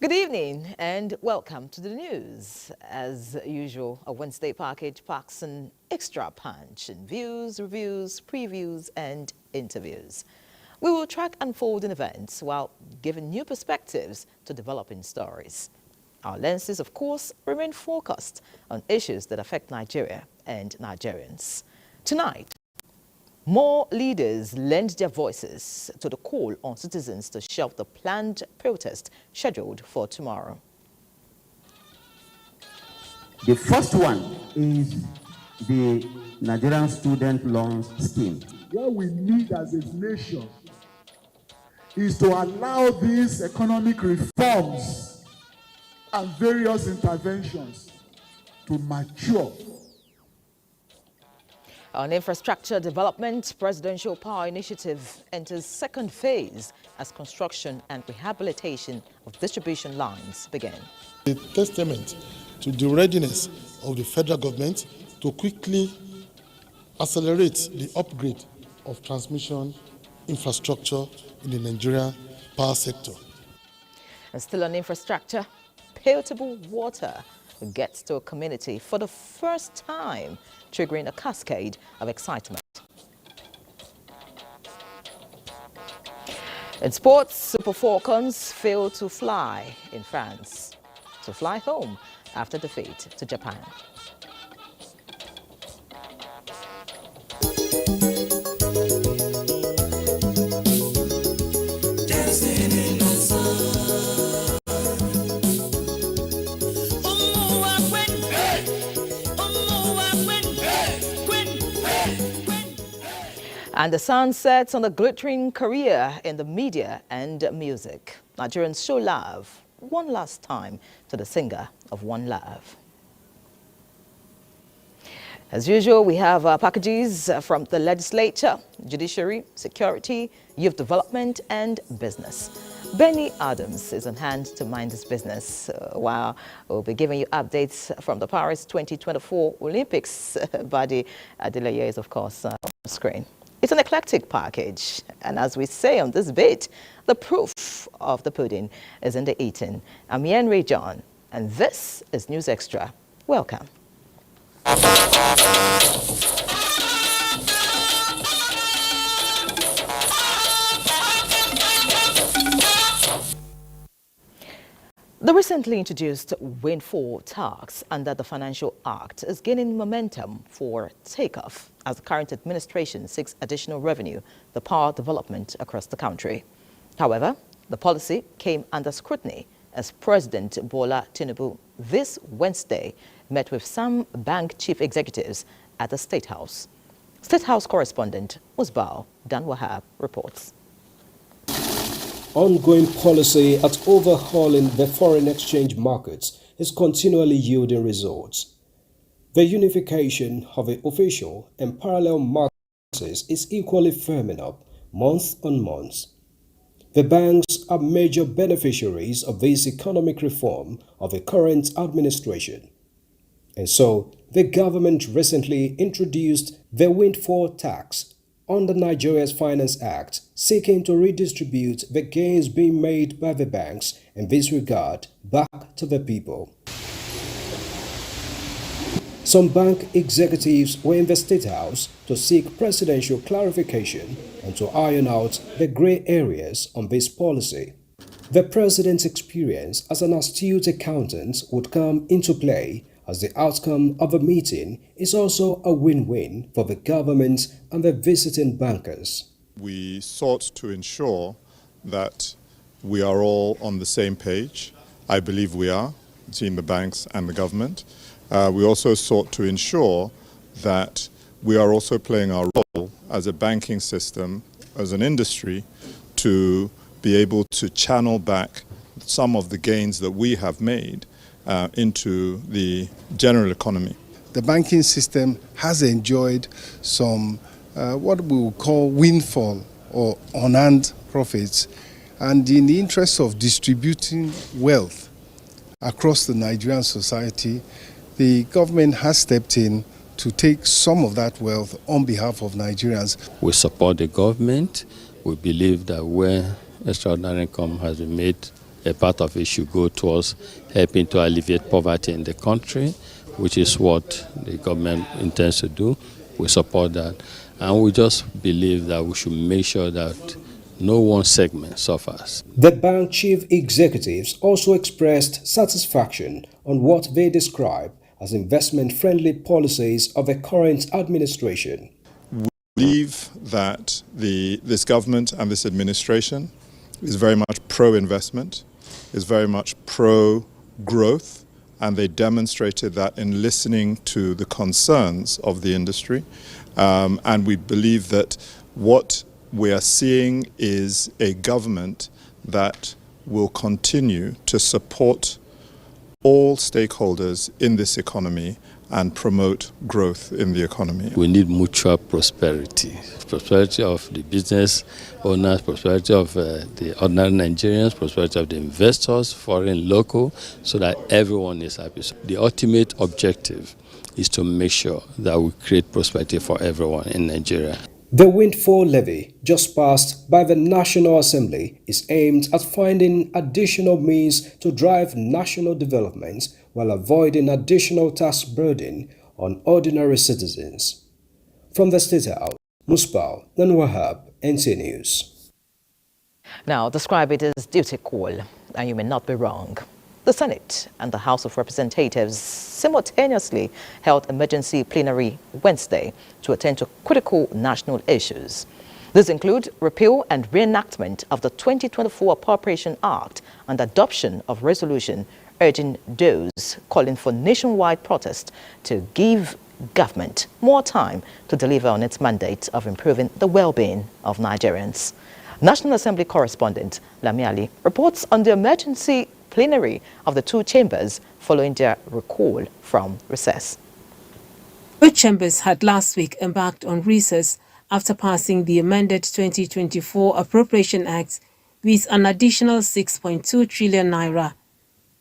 Good evening and welcome to the news. As usual, a Wednesday package packs an extra punch in views, reviews, previews and interviews. We will track unfolding events while giving new perspectives to developing stories. Our lenses, of course, remain focused on issues that affect Nigeria and Nigerians. Tonight, more leaders lend their voices to the call on citizens to shelve the planned protest scheduled for tomorrow. The first one is the Nigerian student loans scheme. What we need as a nation is to allow these economic reforms and various interventions to mature. On infrastructure development, Presidential Power Initiative enters second phase as construction and rehabilitation of distribution lines begin. A testament to the readiness of the federal government to quickly accelerate the upgrade of transmission infrastructure in the Nigerian power sector. And still on infrastructure, potable water gets to a community for the first time, triggering a cascade of excitement. In sports, Super Falcons failed to fly in France, to fly home after defeat to Japan. And the sun sets on a glittering career in the media and music. Nigerians show love one last time to the singer of One Love. As usual, we have packages from the legislature, judiciary, security, youth development and business. Benny Adams is on hand to mind his business, while we'll be giving you updates from the Paris 2024 Olympics. Badi Adeleye is, of course, on the screen. It's an eclectic package, and as we say on this bit, the proof of the pudding is in the eating. I'm Yen Ray John, and this is News Extra. Welcome. The recently introduced windfall tax under the Financial Act is gaining momentum for takeoff as the current administration seeks additional revenue for power development across the country. However, the policy came under scrutiny as President Bola Tinubu this Wednesday met with some bank chief executives at the State House. State House correspondent Musbao Dan Wahab reports. Ongoing policy at overhauling the foreign exchange markets is continually yielding results. The unification of the official and parallel markets is equally firming up month on month. The banks are major beneficiaries of this economic reform of the current administration. And so, the government recently introduced the windfall tax under Nigeria's Finance Act, seeking to redistribute the gains being made by the banks in this regard back to the people. Some bank executives were in the State House to seek presidential clarification and to iron out the grey areas on this policy. The president's experience as an astute accountant would come into play, as the outcome of the meeting is also a win-win for the government and the visiting bankers. We sought to ensure that we are all on the same page. I believe we are, between the banks and the government. We also sought to ensure that we are also playing our role as a banking system, as an industry, to be able to channel back some of the gains that we have made into the general economy. The banking system has enjoyed some what we will call windfall or unearned profits, and in the interest of distributing wealth across the Nigerian society, the government has stepped in to take some of that wealth on behalf of Nigerians. We support the government. We believe that where extraordinary income has been made a part of it should go towards helping to alleviate poverty in the country, which is what the government intends to do. We support that. And we just believe that we should make sure that no one segment suffers. The bank chief executives also expressed satisfaction on what they describe as investment-friendly policies of the current administration. We believe that this government and this administration is very much pro-investment, is very much pro-growth, and they demonstrated that in listening to the concerns of the industry. And we believe that what we are seeing is a government that will continue to support all stakeholders in this economy and promote growth in the economy. We need mutual prosperity. Prosperity of the business owners, prosperity of the ordinary Nigerians, prosperity of the investors, foreign, local, so that everyone is happy. So the ultimate objective is to make sure that we create prosperity for everyone in Nigeria. The windfall levy, just passed by the National Assembly, is aimed at finding additional means to drive national development while avoiding additional tax burden on ordinary citizens. From the State House, Musbal Wahab, NTA News. Now, describe it as duty call, and you may not be wrong. The Senate and the House of Representatives simultaneously held emergency plenary Wednesday to attend to critical national issues. These include repeal and reenactment of the 2024 Appropriation Act and adoption of resolution urging those calling for nationwide protest to give government more time to deliver on its mandate of improving the well-being of Nigerians. National Assembly correspondent Lamiali reports on the emergency plenary of the two chambers following their recall from recess. Both chambers had last week embarked on recess after passing the amended 2024 Appropriation Act with an additional 6.2 trillion naira.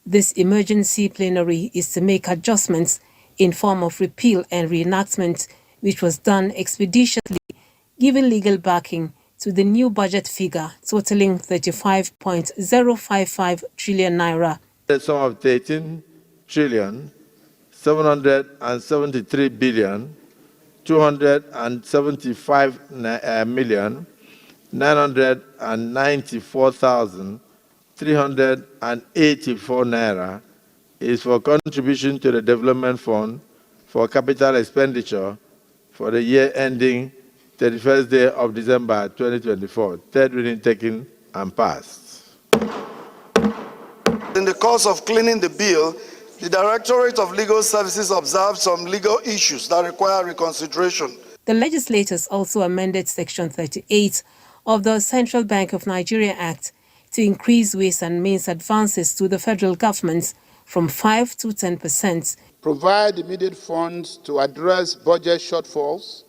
This emergency plenary is to make adjustments in form of repeal and reenactment, which was done expeditiously, giving legal backing to the new budget figure totaling 35.055 trillion naira. The sum of 13 trillion 773 billion 275 million 994,384 naira is for contribution to the development fund for capital expenditure for the year ending 31st day of December 2024. Third reading taken and passed. In the course of cleaning the bill, the Directorate of Legal Services observed some legal issues that require reconsideration. The legislators also amended Section 38 of the Central Bank of Nigeria Act to increase ways and means advances to the federal government from 5 to 10%. Provide immediate funds to address budget shortfalls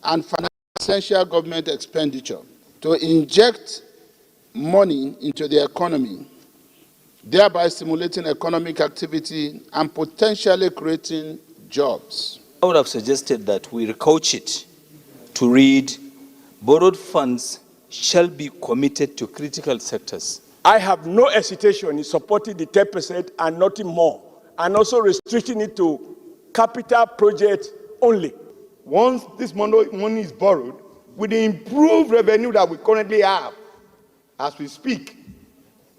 and finance essential government expenditure, to inject money into the economy, thereby stimulating economic activity and potentially creating jobs. I would have suggested that we recouch it to read, borrowed funds shall be committed to critical sectors. I have no hesitation in supporting the 10% and nothing more, and also restricting it to capital projects only. Once this money is borrowed, with the improved revenue that we currently have, as we speak,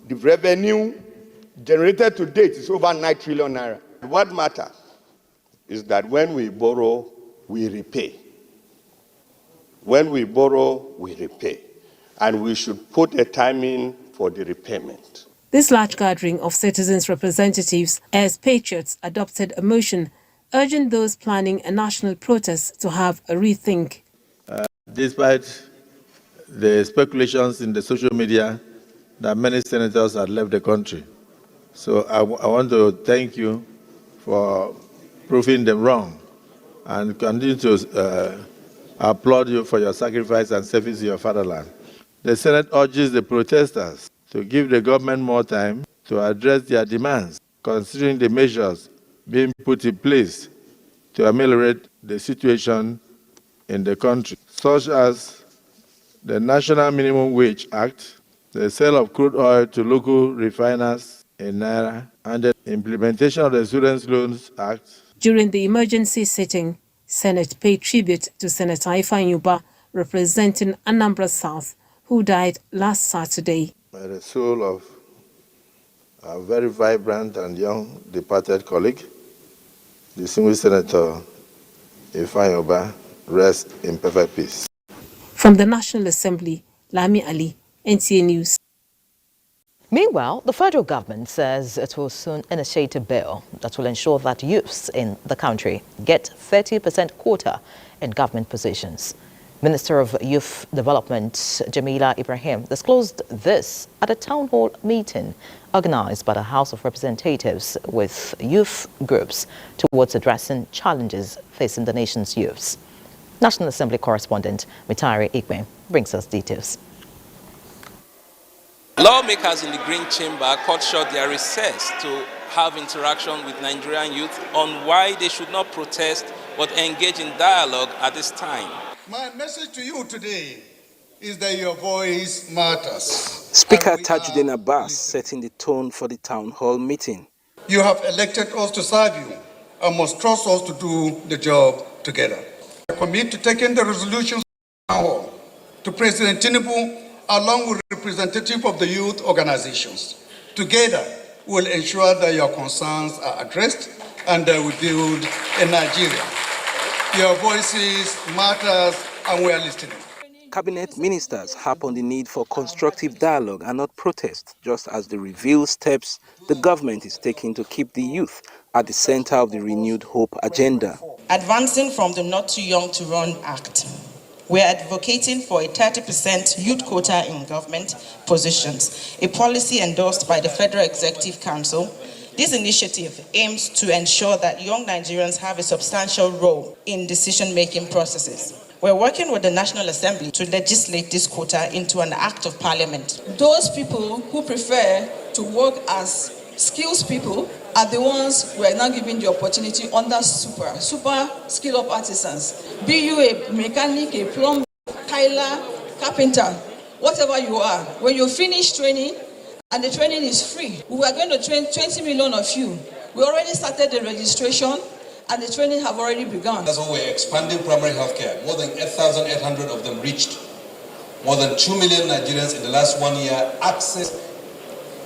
the revenue generated to date is over 9 trillion naira. What matters is that when we borrow, we repay. When we borrow, we repay. And we should put a timing for the repayment. This large gathering of citizens' representatives as patriots adopted a motion urging those planning a national protest to have a rethink. Despite the speculations in the social media that many senators had left the country. So I want to thank you for proving them wrong and continue to applaud you for your sacrifice and service to your fatherland. The Senate urges the protesters to give the government more time to address their demands, considering the measures being put in place to ameliorate the situation in the country, such as the National Minimum Wage Act, the sale of crude oil to local refiners in Naira, and the implementation of the Students' Loans Act. During the emergency sitting, Senate paid tribute to Senator Ifeanyi, representing Anambra South, who died last Saturday. By the soul of a very vibrant and young departed colleague, distinguished Senator Ifeanyi, rest in perfect peace. From the National Assembly, Lami Ali, NTA News. Meanwhile, the federal government says it will soon initiate a bill that will ensure that youths in the country get 30% quota in government positions. Minister of Youth Development Jamila Ibrahim disclosed this at a town hall meeting organized by the House of Representatives with youth groups towards addressing challenges facing the nation's youths. National Assembly correspondent Mitari Ikwe brings us details. Lawmakers in the Green Chamber cut short their recess to have interaction with Nigerian youth on why they should not protest but engage in dialogue at this time. My message to you today is that your voice matters. Speaker Tajuddin Abbas setting the tone for the town hall meeting. You have elected us to serve you and must trust us to do the job together. I commit to taking the resolutions to President Tinubu along with representatives of the youth organizations. Together, we will ensure that your concerns are addressed and that we build a Nigeria. Your voices matters and we are listening. Cabinet ministers harp on the need for constructive dialogue and not protest, just as they reveal steps the government is taking to keep the youth at the center of the renewed hope agenda. Advancing from the Not Too Young to Run Act, we are advocating for a 30% youth quota in government positions, a policy endorsed by the Federal Executive Council. This initiative aims to ensure that young Nigerians have a substantial role in decision-making processes. We're working with the National Assembly to legislate this quota into an act of parliament. Those people who prefer to work as skills people are the ones we are now giving the opportunity under super skill-up artisans. Be you a mechanic, a plumber, tiler, carpenter, whatever you are, when you finish training, and the training is free, we are going to train 20 million of you. We already started the registration, and the training have already begun. That's why we're expanding primary healthcare. More than 8,800 of them reached. More than 2 million Nigerians in the last 1 year access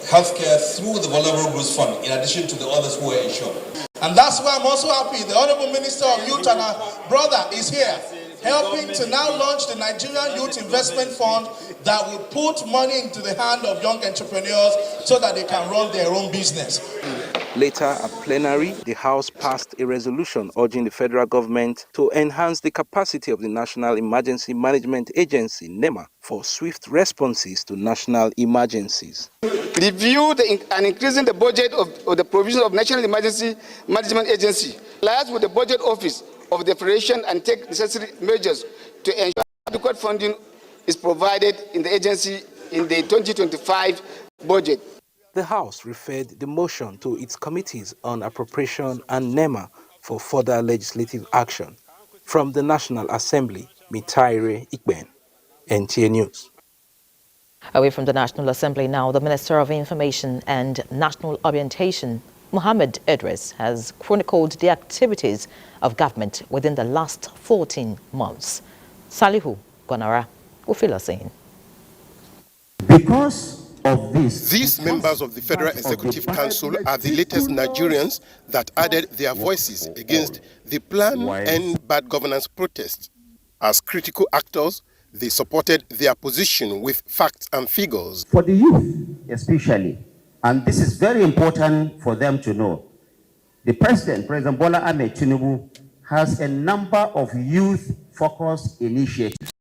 healthcare through the Vulnerable Groups Fund, in addition to the others who are insured. And that's why I'm also happy the Honorable Minister of Youth and our brother is here, helping to now launch the Nigerian Youth Investment Fund that will put money into the hand of young entrepreneurs so that they can run their own business. Later, at plenary, the House passed a resolution urging the federal government to enhance the capacity of the National Emergency Management Agency, NEMA, for swift responses to national emergencies. Review and increasing the budget of the provision of National Emergency Management Agency, liaise with the Budget Office of the Federation and take necessary measures to ensure adequate funding is provided in the agency in the 2025 budget. The House referred the motion to its committees on appropriation and NEMA for further legislative action. From the National Assembly, Mitari Ikben, NTA News. Away from the National Assembly now, the Minister of Information and National Orientation, Mohammed Idris, has chronicled the activities of government within the last 14 months. Salihu Gonara will fill us in. Because of this, these members of the Federal Executive Council are the latest Nigerians that added their voices against the Plan End Bad Governance protest. As critical actors, they supported their position with facts and figures. For the youth especially, and this is very important for them to know, the President Bola Ahmed Tinubu, has a number of youth-focused initiatives.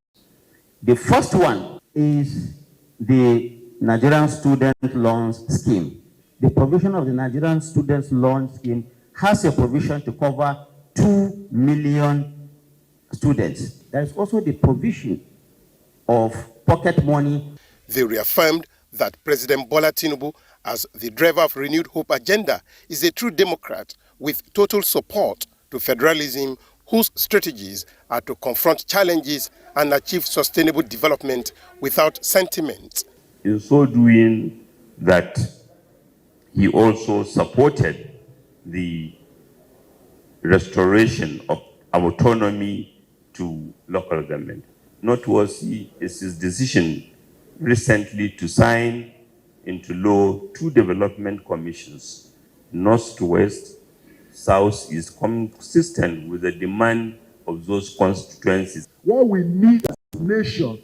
The first one is the Nigerian Student Loans Scheme. The provision of the Nigerian Student Loan Scheme has a provision to cover 2 million students. There is also the provision of pocket money. They reaffirmed that President Bola Tinubu, as the driver of Renewed Hope agenda, is a true Democrat with total support to federalism, whose strategies are to confront challenges and achieve sustainable development without sentiment. In so doing, that he also supported the restoration of autonomy to local government. Noteworthy is his decision recently to sign into law 2 development commissions, north to west, south is consistent with the demand of those constituencies. What we need as a nation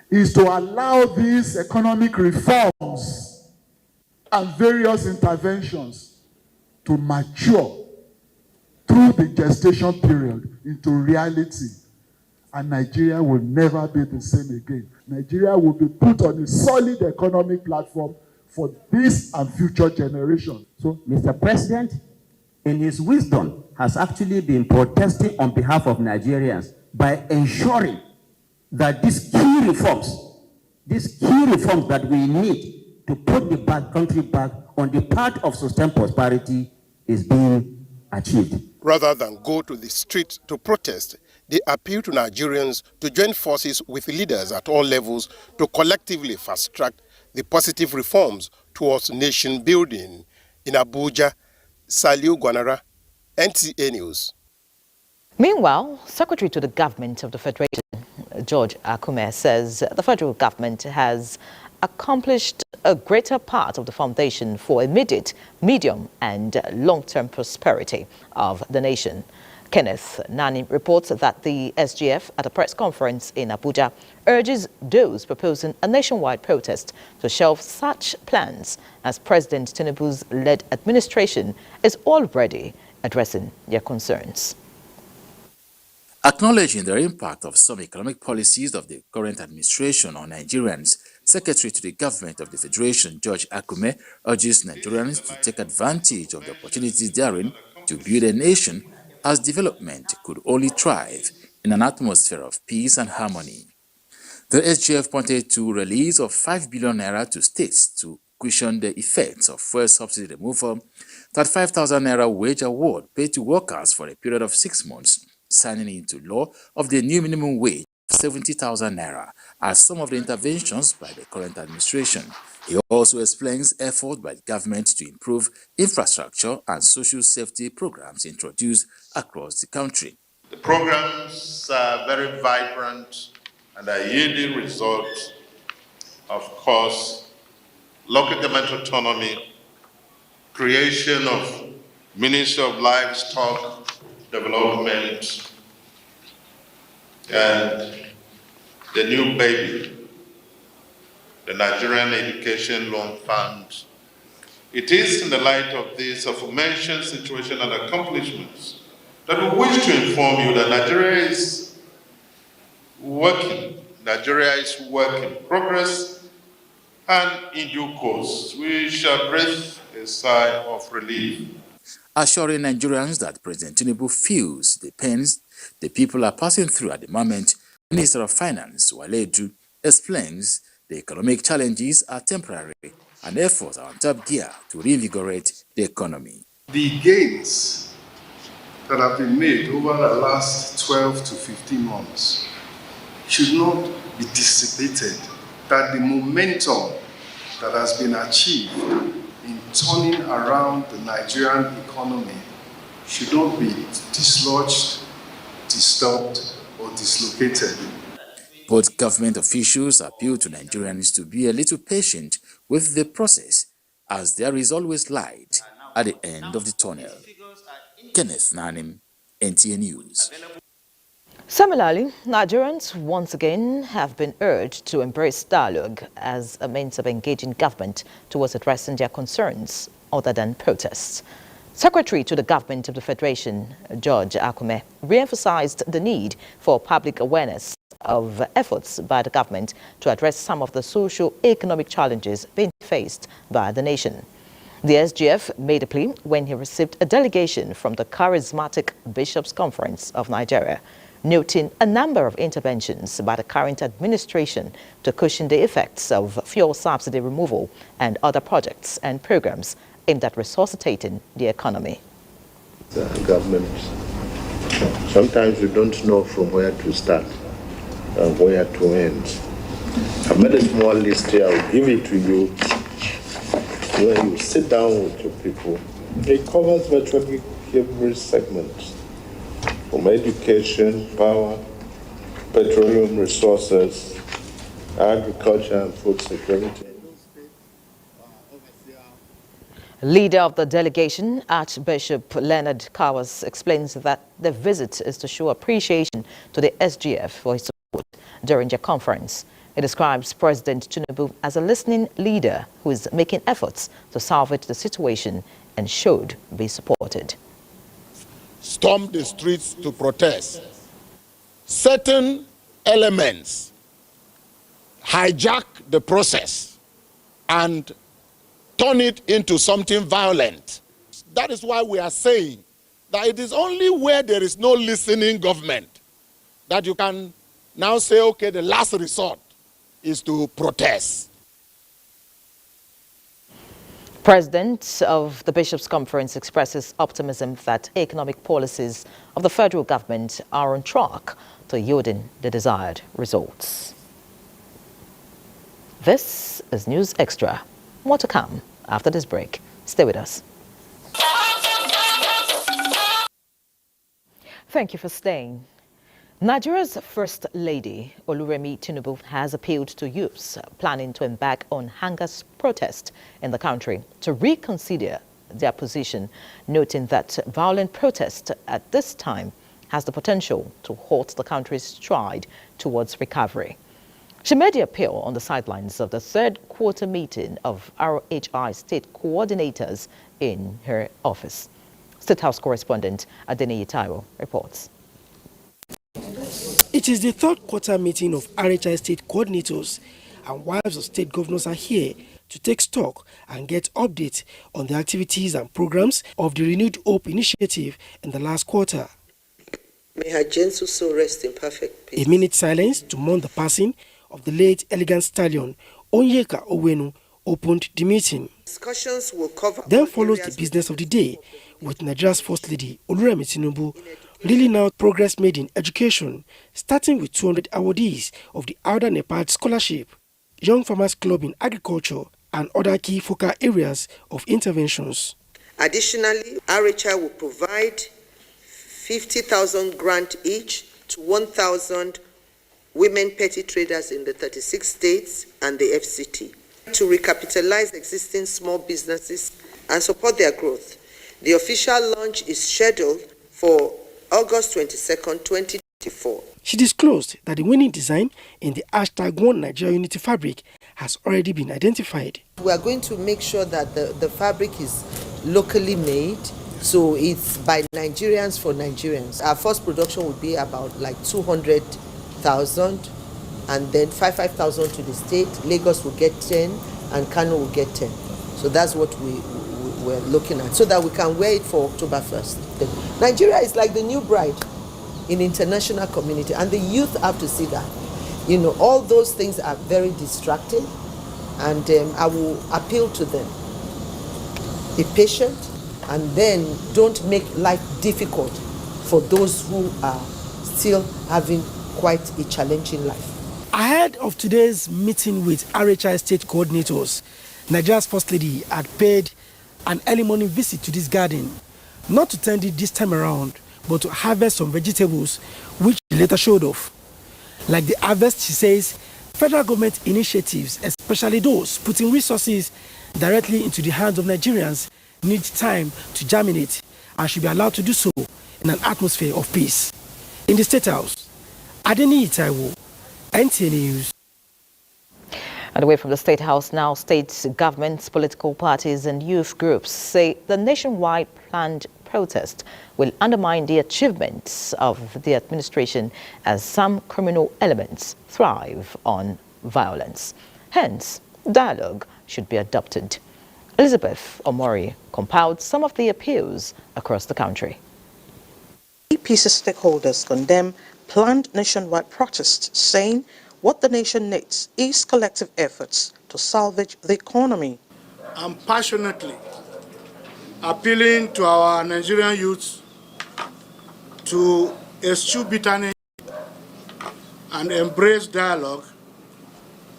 is to allow these economic reforms and various interventions to mature through the gestation period into reality. And Nigeria will never be the same again. Nigeria will be put on a solid economic platform for this and future generations. So, Mr. President, in his wisdom, has actually been protesting on behalf of Nigerians by ensuring that these key reforms that we need to put the country back on the path of sustained prosperity is being achieved. Rather than go to the street to protest, they appeal to Nigerians to join forces with leaders at all levels to collectively fast-track the positive reforms towards nation building. In Abuja, Saliu Gwanara, NTA News. Meanwhile, Secretary to the Government of the Federation, George Akume, says the federal government has accomplished a greater part of the foundation for immediate, medium and long-term prosperity of the nation. Kenneth Nani reports that the SGF at a press conference in Abuja urges those proposing a nationwide protest to shelve such plans as President Tinubu's led administration is already addressing their concerns. Acknowledging the impact of some economic policies of the current administration on Nigerians, Secretary to the Government of the Federation, George Akume, urges Nigerians to take advantage of the opportunities therein to build a nation, as development could only thrive in an atmosphere of peace and harmony. The SGF pointed to release of 5 billion naira to states to cushion the effects of fuel subsidy removal, 35,000 naira wage award paid to workers for a period of 6 months, signing into law of the new minimum wage of 70,000 naira as some of the interventions by the current administration. He also explains efforts by the government to improve infrastructure and social safety programs introduced across the country. The programs are very vibrant and are yielding results. Of course, local government autonomy, creation of Ministry of Livestock Development, and the new baby, the Nigerian Education Loan Fund. It is in the light of these aforementioned situation and accomplishments that we wish to inform you that Nigeria is working. Nigeria is work in progress, and in due course, we shall breathe a sigh of relief. Assuring Nigerians that President Tinubu feels the pains the people are passing through at the moment, Minister of Finance, Wale Edu, explains the economic challenges are temporary and efforts are on top gear to reinvigorate the economy. The gains that have been made over the last 12 to 15 months should not be dissipated, that the momentum that has been achieved in turning around the Nigerian economy should not be dislodged, disturbed, or dislocated. Both government officials appeal to Nigerians to be a little patient with the process, as there is always light at the end of the tunnel. Kenneth Nanim, NTA News. Similarly, Nigerians once again have been urged to embrace dialogue as a means of engaging government towards addressing their concerns other than protests. Secretary to the Government of the Federation, George Akume, re-emphasized the need for public awareness of efforts by the government to address some of the socio-economic challenges being faced by the nation. The SGF made a plea when he received a delegation from the Charismatic Bishops' Conference of Nigeria, noting a number of interventions by the current administration to cushion the effects of fuel subsidy removal and other projects and programs aimed at resuscitating the economy. The government, sometimes you don't know from where to start and where to end. I made a small list here. I'll give it to you. When you sit down with your people, it covers virtually every segment, from education, power, petroleum resources, agriculture and food security. Leader of the delegation, Archbishop Leonard Kawas, explains that the visit is to show appreciation to the SGF for his support during their conference. He describes President Tinubu as a listening leader who is making efforts to salvage the situation and should be supported. Storm the streets to protest. Certain elements hijack the process and turn it into something violent. That is why we are saying that it is only where there is no listening government that you can now say, okay, the last resort is to protest. President of the Bishops' Conference expresses optimism that economic policies of the federal government are on track to yielding the desired results. This is News Extra. More to come after this break. Stay with us. Thank you for staying. Nigeria's First Lady, Oluremi Tinubu, has appealed to youths planning to embark on hunger protest in the country to reconsider their position, noting that violent protest at this time has the potential to halt the country's stride towards recovery. She made the appeal on the sidelines of the third quarter meeting of RHI state coordinators in her office. State House correspondent Adeniyi Taiwo reports. It is the third quarter meeting of RHI state coordinators, and wives of state governors are here to take stock and get updates on the activities and programs of the Renewed Hope initiative in the last quarter. May her gentle soul rest in perfect peace. A minute silence to mourn the passing of the late elegant stallion Onyeka Onwenu opened the meeting. Discussions will cover. Then follows the business of the day, with Nigeria's First Lady Oluremi Tinubu reeling out progress made in education, starting with 200 awardees of the Alda Nepal Scholarship, Young Farmers Club in Agriculture, and other key focal areas of interventions. Additionally, RHI will provide 50,000 grant each to 1,000 women petty traders in the 36 states and the FCT to recapitalize existing small businesses and support their growth. The official launch is scheduled for August 22nd, 2024. She disclosed that the winning design in the hashtag One Nigeria Unity fabric has already been identified. We are going to make sure that the fabric is locally made, so it's by Nigerians for Nigerians. Our first production will be about like 200,000, and then 5,000 to the state. Lagos will get 10 and Kano will get 10. So that's what we're looking at, so that we can wear it for October 1st. Nigeria is like the new bride in international community, and the youth have to see that. You know, all those things are very distracting, and I will appeal to them. Be patient, and then don't make life difficult for those who are still having quite a challenging life. Ahead of today's meeting with RHI state coordinators, Nigeria's First Lady had paid an early morning visit to this garden, not to tend it this time around, but to harvest some vegetables, which she later showed off. Like the harvest, she says, federal government initiatives, especially those putting resources directly into the hands of Nigerians, need time to germinate and should be allowed to do so in an atmosphere of peace. In the State House, Adeniyi Taiwo, NTA News. And away from the State House now, state governments, political parties and youth groups say the nationwide planned protest will undermine the achievements of the administration as some criminal elements thrive on violence. Hence, dialogue should be adopted. Elizabeth Omori compiled some of the appeals across the country. APC stakeholders condemn planned nationwide protests, saying what the nation needs is collective efforts to salvage the economy. I'm passionately appealing to our Nigerian youths to eschew bitterness and embrace dialogue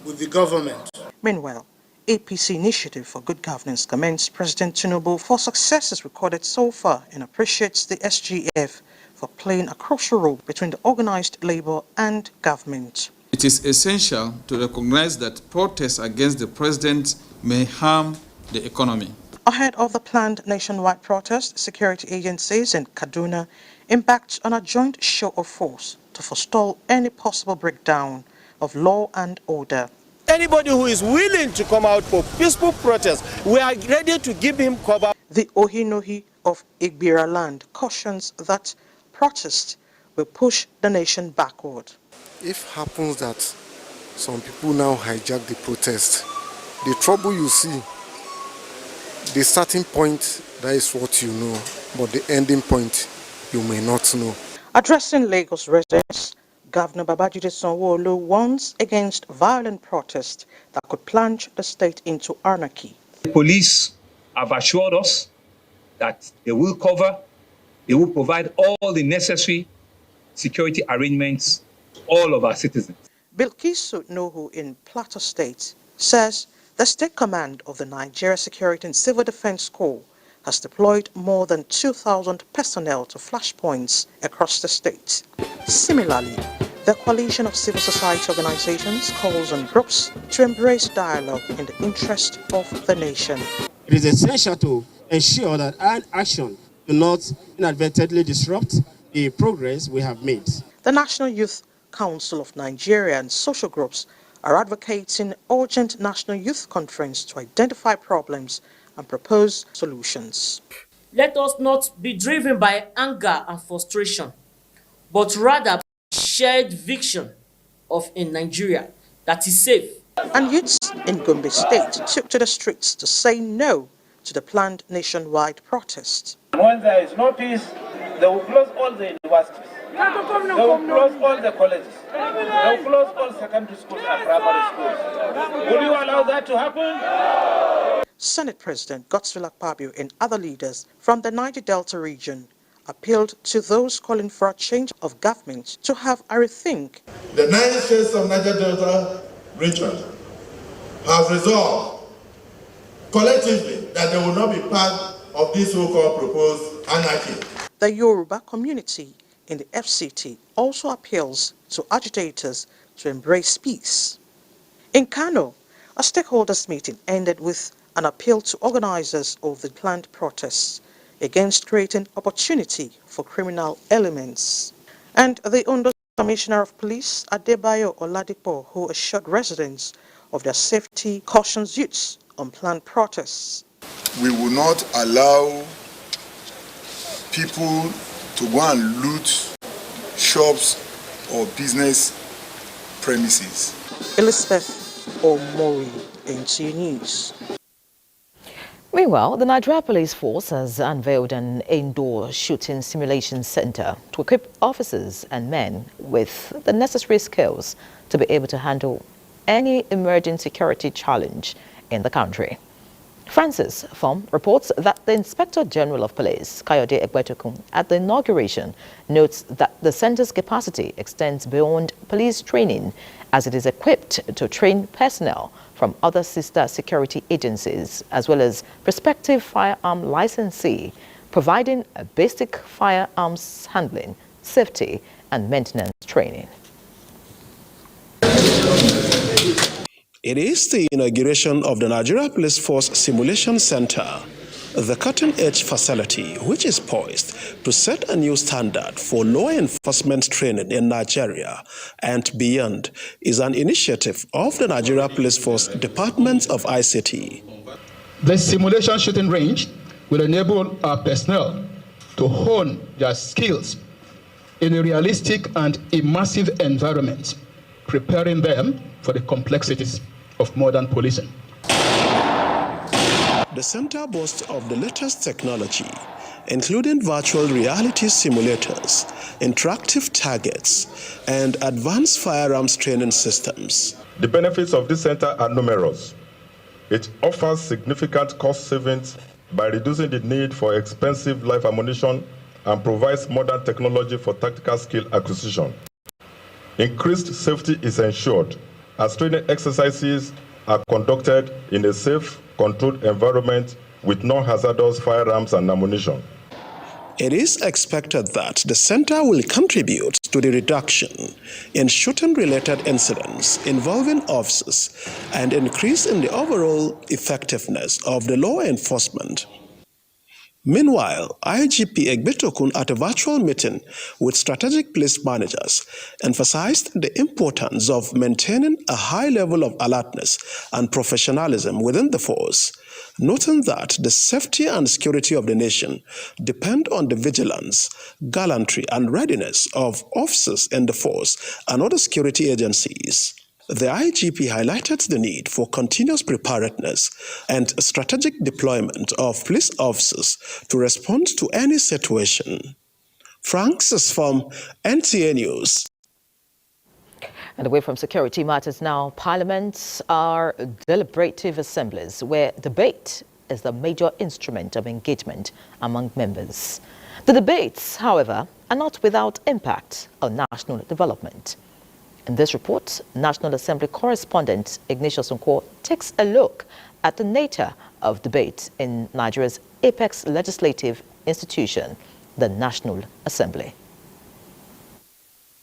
with the government. Meanwhile, APC Initiative for Good Governance commends President Tinubu for successes recorded so far and appreciates the SGF for playing a crucial role between the organized labor and government. It is essential to recognize that protests against the president may harm the economy. Ahead of the planned nationwide protest, security agencies in Kaduna embarked on a joint show of force to forestall any possible breakdown of law and order. Anybody who is willing to come out for peaceful protest, we are ready to give him cover. The Ohinohi of Igbira land cautions that protest will push the nation backward. If happens that some people now hijack the protest, the trouble you see, the starting point, that is what you know, but the ending point, you may not know. Addressing Lagos residents, Governor Babajide Sanwo-Olu warns against violent protests that could plunge the state into anarchy. The police have assured us that they will provide all the necessary security arrangements to all of our citizens. Bilkisu Nuhu in Plateau State says the State Command of the Nigeria Security and Civil Defense Corps has deployed more than 2,000 personnel to flashpoints across the state. Similarly, the coalition of civil society organizations calls on groups to embrace dialogue in the interest of the nation. It is essential to ensure that our action do not inadvertently disrupt the progress we have made. The National Youth Council of Nigeria and social groups are advocating urgent National Youth Conference to identify problems and propose solutions. Let us not be driven by anger and frustration, but rather shared vision of a Nigeria that is safe. And youths in Gombe State took to the streets to say no to the planned nationwide protest. When there is no peace, they will close all the universities. They will close all the colleges. They will close all secondary schools and primary schools. Will you allow that to happen? Senate President Godswill Akpabio and other leaders from the Niger Delta region appealed to those calling for a change of government to have a rethink. The 9 states of Niger Delta region have resolved collectively that they will not be part of this so-called proposed anarchy. The Yoruba community in the FCT also appeals to agitators to embrace peace. In Kano, a stakeholders meeting ended with an appeal to organizers of the planned protests against creating opportunity for criminal elements. And the Ondo Commissioner of Police, Adebayo Oladipo, who assured residents of their safety, cautions youths on planned protests. We will not allow people to go and loot shops or business premises. Elizabeth Omori, NTA News. Meanwhile, the Nigeria Police Force has unveiled an indoor shooting simulation center to equip officers and men with the necessary skills to be able to handle any emerging security challenge in the country. Francis Fom reports that the Inspector General of Police, Kayode Egbetokun, at the inauguration notes that the center's capacity extends beyond police training as it is equipped to train personnel from other sister security agencies as well as prospective firearm licensee, providing a basic firearms handling, safety and maintenance training. It is the inauguration of the Nigeria Police Force Simulation Center, the cutting-edge facility which is poised to set a new standard for law enforcement training in Nigeria and beyond, is an initiative of the Nigeria Police Force Department of ICT. The simulation shooting range will enable our personnel to hone their skills in a realistic and immersive environment, preparing them for the complexities of modern policing. The center boasts of the latest technology, including virtual reality simulators, interactive targets, and advanced firearms training systems. The benefits of this center are numerous. It offers significant cost savings by reducing the need for expensive live ammunition and provides modern technology for tactical skill acquisition. Increased safety is ensured as training exercises are conducted in a safe, controlled environment with non-hazardous firearms and ammunition. It is expected that the center will contribute to the reduction in shooting-related incidents involving officers and increase in the overall effectiveness of the law enforcement. Meanwhile, IGP Egbetokun at a virtual meeting with strategic police managers emphasized the importance of maintaining a high level of alertness and professionalism within the force, noting that the safety and security of the nation depend on the vigilance, gallantry, and readiness of officers in the force and other security agencies. The IGP highlighted the need for continuous preparedness and strategic deployment of police officers to respond to any situation. Francis from NTA News. And away from security matters now, parliaments are deliberative assemblies where debate is the major instrument of engagement among members. The debates, however, are not without impact on national development. In this report, National Assembly correspondent Ignatius Nkwo takes a look at the nature of debate in Nigeria's apex legislative institution, the National Assembly.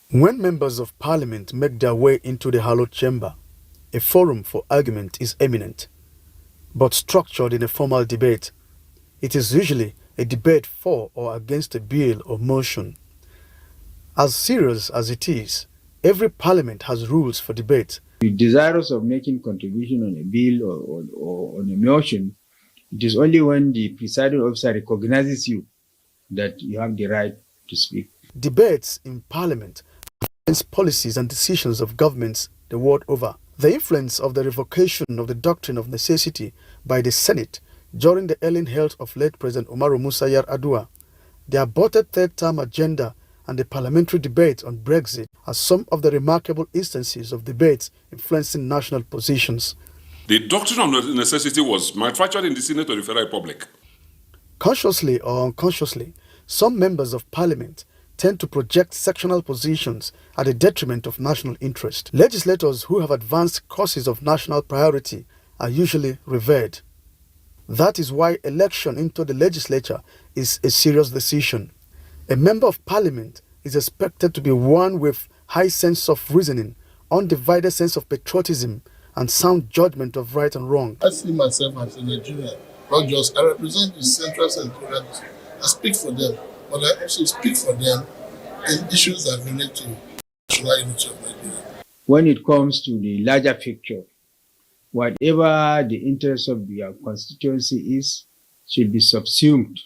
When members of parliament make their way into the hallowed chamber, a forum for argument is eminent. But structured in a formal debate, it is usually a debate for or against a bill or motion. As serious as it is, every parliament has rules for debate. If you're desirous of making contribution on a bill or on a motion, it is only when the presiding officer recognizes you that you have the right to speak. Debates in parliament influence policies and decisions of governments the world over. The influence of the revocation of the doctrine of necessity by the Senate during the ailing health of late President Umaru Musa Yar'Adua, the aborted third-term agenda, and the parliamentary debate on Brexit are some of the remarkable instances of debates influencing national positions. The doctrine of necessity was manufactured in the Senate of the Federal Republic. Consciously or unconsciously, some members of parliament tend to project sectional positions at the detriment of national interest. Legislators who have advanced causes of national priority are usually revered. That is why election into the legislature is a serious decision. A member of parliament is expected to be one with high sense of reasoning, undivided sense of patriotism, and sound judgment of right and wrong. I see myself as a Nigerian, not just I represent the central Senatorial. I speak for them, but I also speak for them in issues that relate to national unity of Nigeria. When it comes to the larger picture, whatever the interest of your constituency is should be subsumed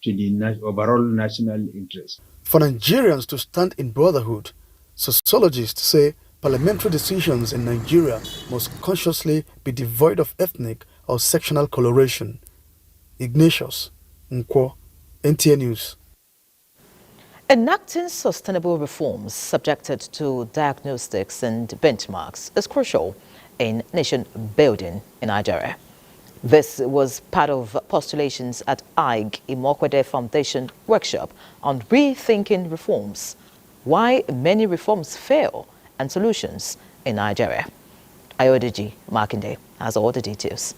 to the overall national interest. For Nigerians to stand in brotherhood, sociologists say parliamentary decisions in Nigeria must consciously be devoid of ethnic or sectional coloration. Ignatius Nkwo, NTA News. Enacting sustainable reforms subjected to diagnostics and benchmarks is crucial in nation building in Nigeria. This was part of postulations at IG Imokwede Foundation workshop on rethinking reforms, why many reforms fail, and solutions in Nigeria. Ayodeji Makinde has all the details.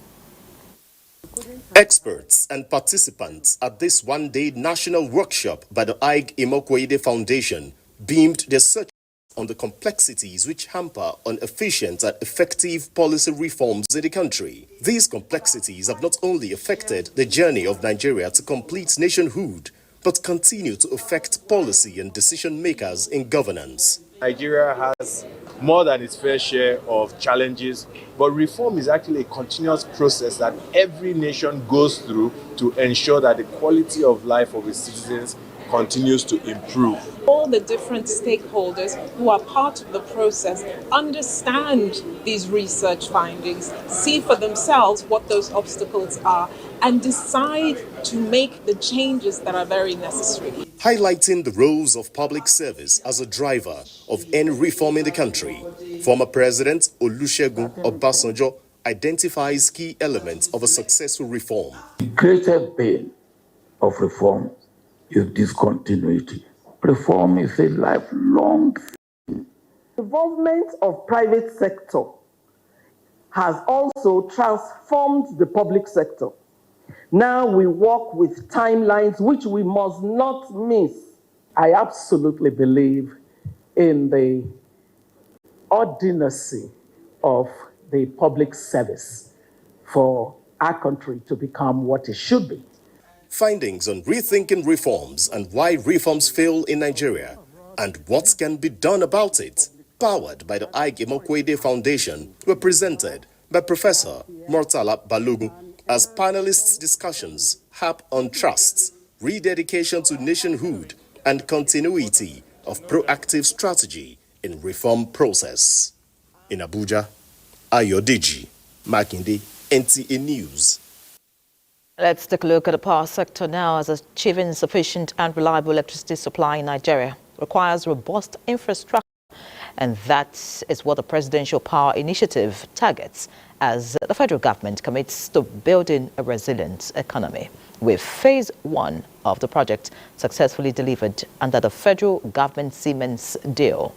Experts and participants at this one-day national workshop by the IG Imokwede Foundation beamed their search on the complexities which hamper on efficient and effective policy reforms in the country. These complexities have not only affected the journey of Nigeria to complete nationhood, but continue to affect policy and decision makers in governance. Nigeria has more than its fair share of challenges, but reform is actually a continuous process that every nation goes through to ensure that the quality of life of its citizens continues to improve. All the different stakeholders who are part of the process understand these research findings, see for themselves what those obstacles are, and decide to make the changes that are very necessary. Highlighting the roles of public service as a driver of any reform in the country, former President Olusegun Obasanjo identifies key elements of a successful reform. The greatest pain of reform is discontinuity. Reform is a lifelong thing. involvement of private sector has also transformed the public sector. Now we work with timelines which we must not miss. I absolutely believe in the ordinacy of the public service for our country to become what it should be. Findings on rethinking reforms and why reforms fail in Nigeria and what can be done about it, powered by the Ike Imokwede Foundation, were presented by Professor Murtala Balogun as panelists' discussions harp on trust, rededication to nationhood, and continuity of proactive strategy in reform process. In Abuja, Ayodeji Makinde, NTA News. Let's take a look at the power sector now, as achieving sufficient and reliable electricity supply in Nigeria requires robust infrastructure. And that is what the Presidential Power Initiative targets as the federal government commits to building a resilient economy, with phase 1 of the project successfully delivered under the federal government Siemens deal.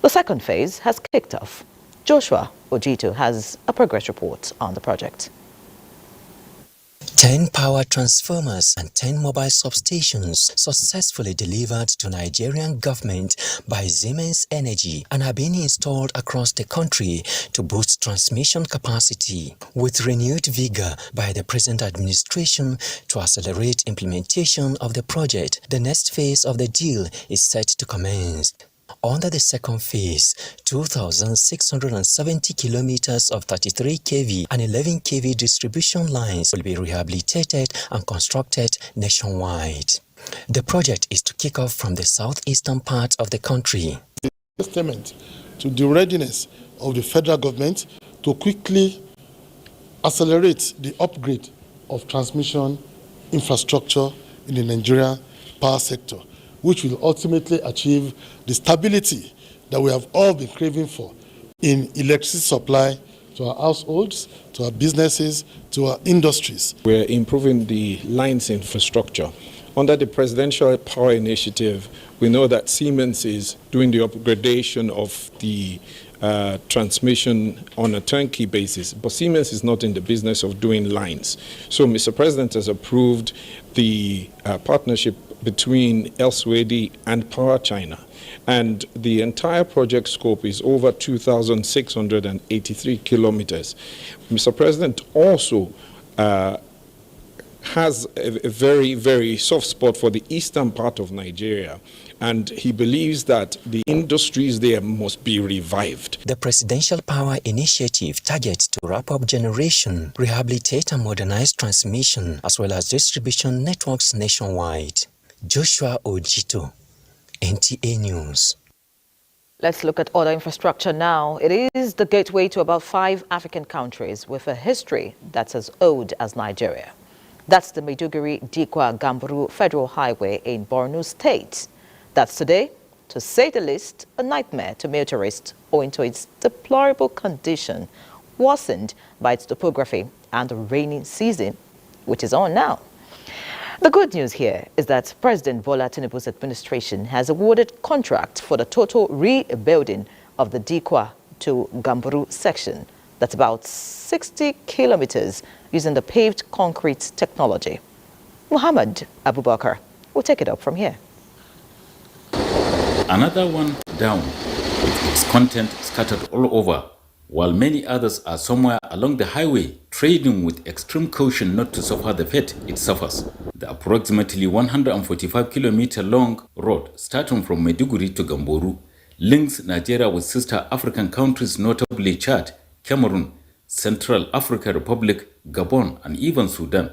The second phase has kicked off. Joshua Ojito has a progress report on the project. 10 power transformers and 10 mobile substations successfully delivered to Nigerian government by Siemens Energy and are being installed across the country to boost transmission capacity. With renewed vigor by the present administration to accelerate implementation of the project, the next phase of the deal is set to commence. Under the second phase, 2,670 kilometers of 33 kV and 11 kV distribution lines will be rehabilitated and constructed nationwide. The project is to kick off from the southeastern part of the country. Testament to the readiness of the federal government to quickly accelerate the upgrade of transmission infrastructure in the Nigerian power sector, which will ultimately achieve the stability that we have all been craving for in electricity supply to our households, to our businesses, to our industries. We're improving the lines infrastructure. Under the Presidential Power Initiative, we know that Siemens is doing the upgradation of the transmission on a turnkey basis, but Siemens is not in the business of doing lines. So Mr. President has approved the partnership between Elsewedy and Power China, and the entire project scope is over 2,683 kilometers. Mr. President also has a very, very soft spot for the eastern part of Nigeria, and he believes that the industries there must be revived. The Presidential Power Initiative targets to wrap up generation, rehabilitate and modernize transmission, as well as distribution networks nationwide. Joshua Ojito, NTA News. Let's look at other infrastructure now. It is the gateway to about 5 African countries with a history that's as old as Nigeria. That's the Maiduguri-Dikwa-Gamburu Federal Highway in Borno State. That's today, to say the least, a nightmare to motorists owing to its deplorable condition, worsened by its topography and the rainy season, which is on now. The good news here is that President Bola Tinubu's administration has awarded contract for the total rebuilding of the Dikwa to Gamburu section. That's about 60 kilometers using the paved concrete technology. Muhammad Abubakar will take it up from here. Another one down, with its content scattered all over, while many others are somewhere along the highway, trading with extreme caution not to suffer the fate it suffers. The approximately 145-kilometer long road, starting from Maiduguri to Gamburu, links Nigeria with sister African countries, notably Chad, Cameroon, Central African Republic, Gabon, and even Sudan,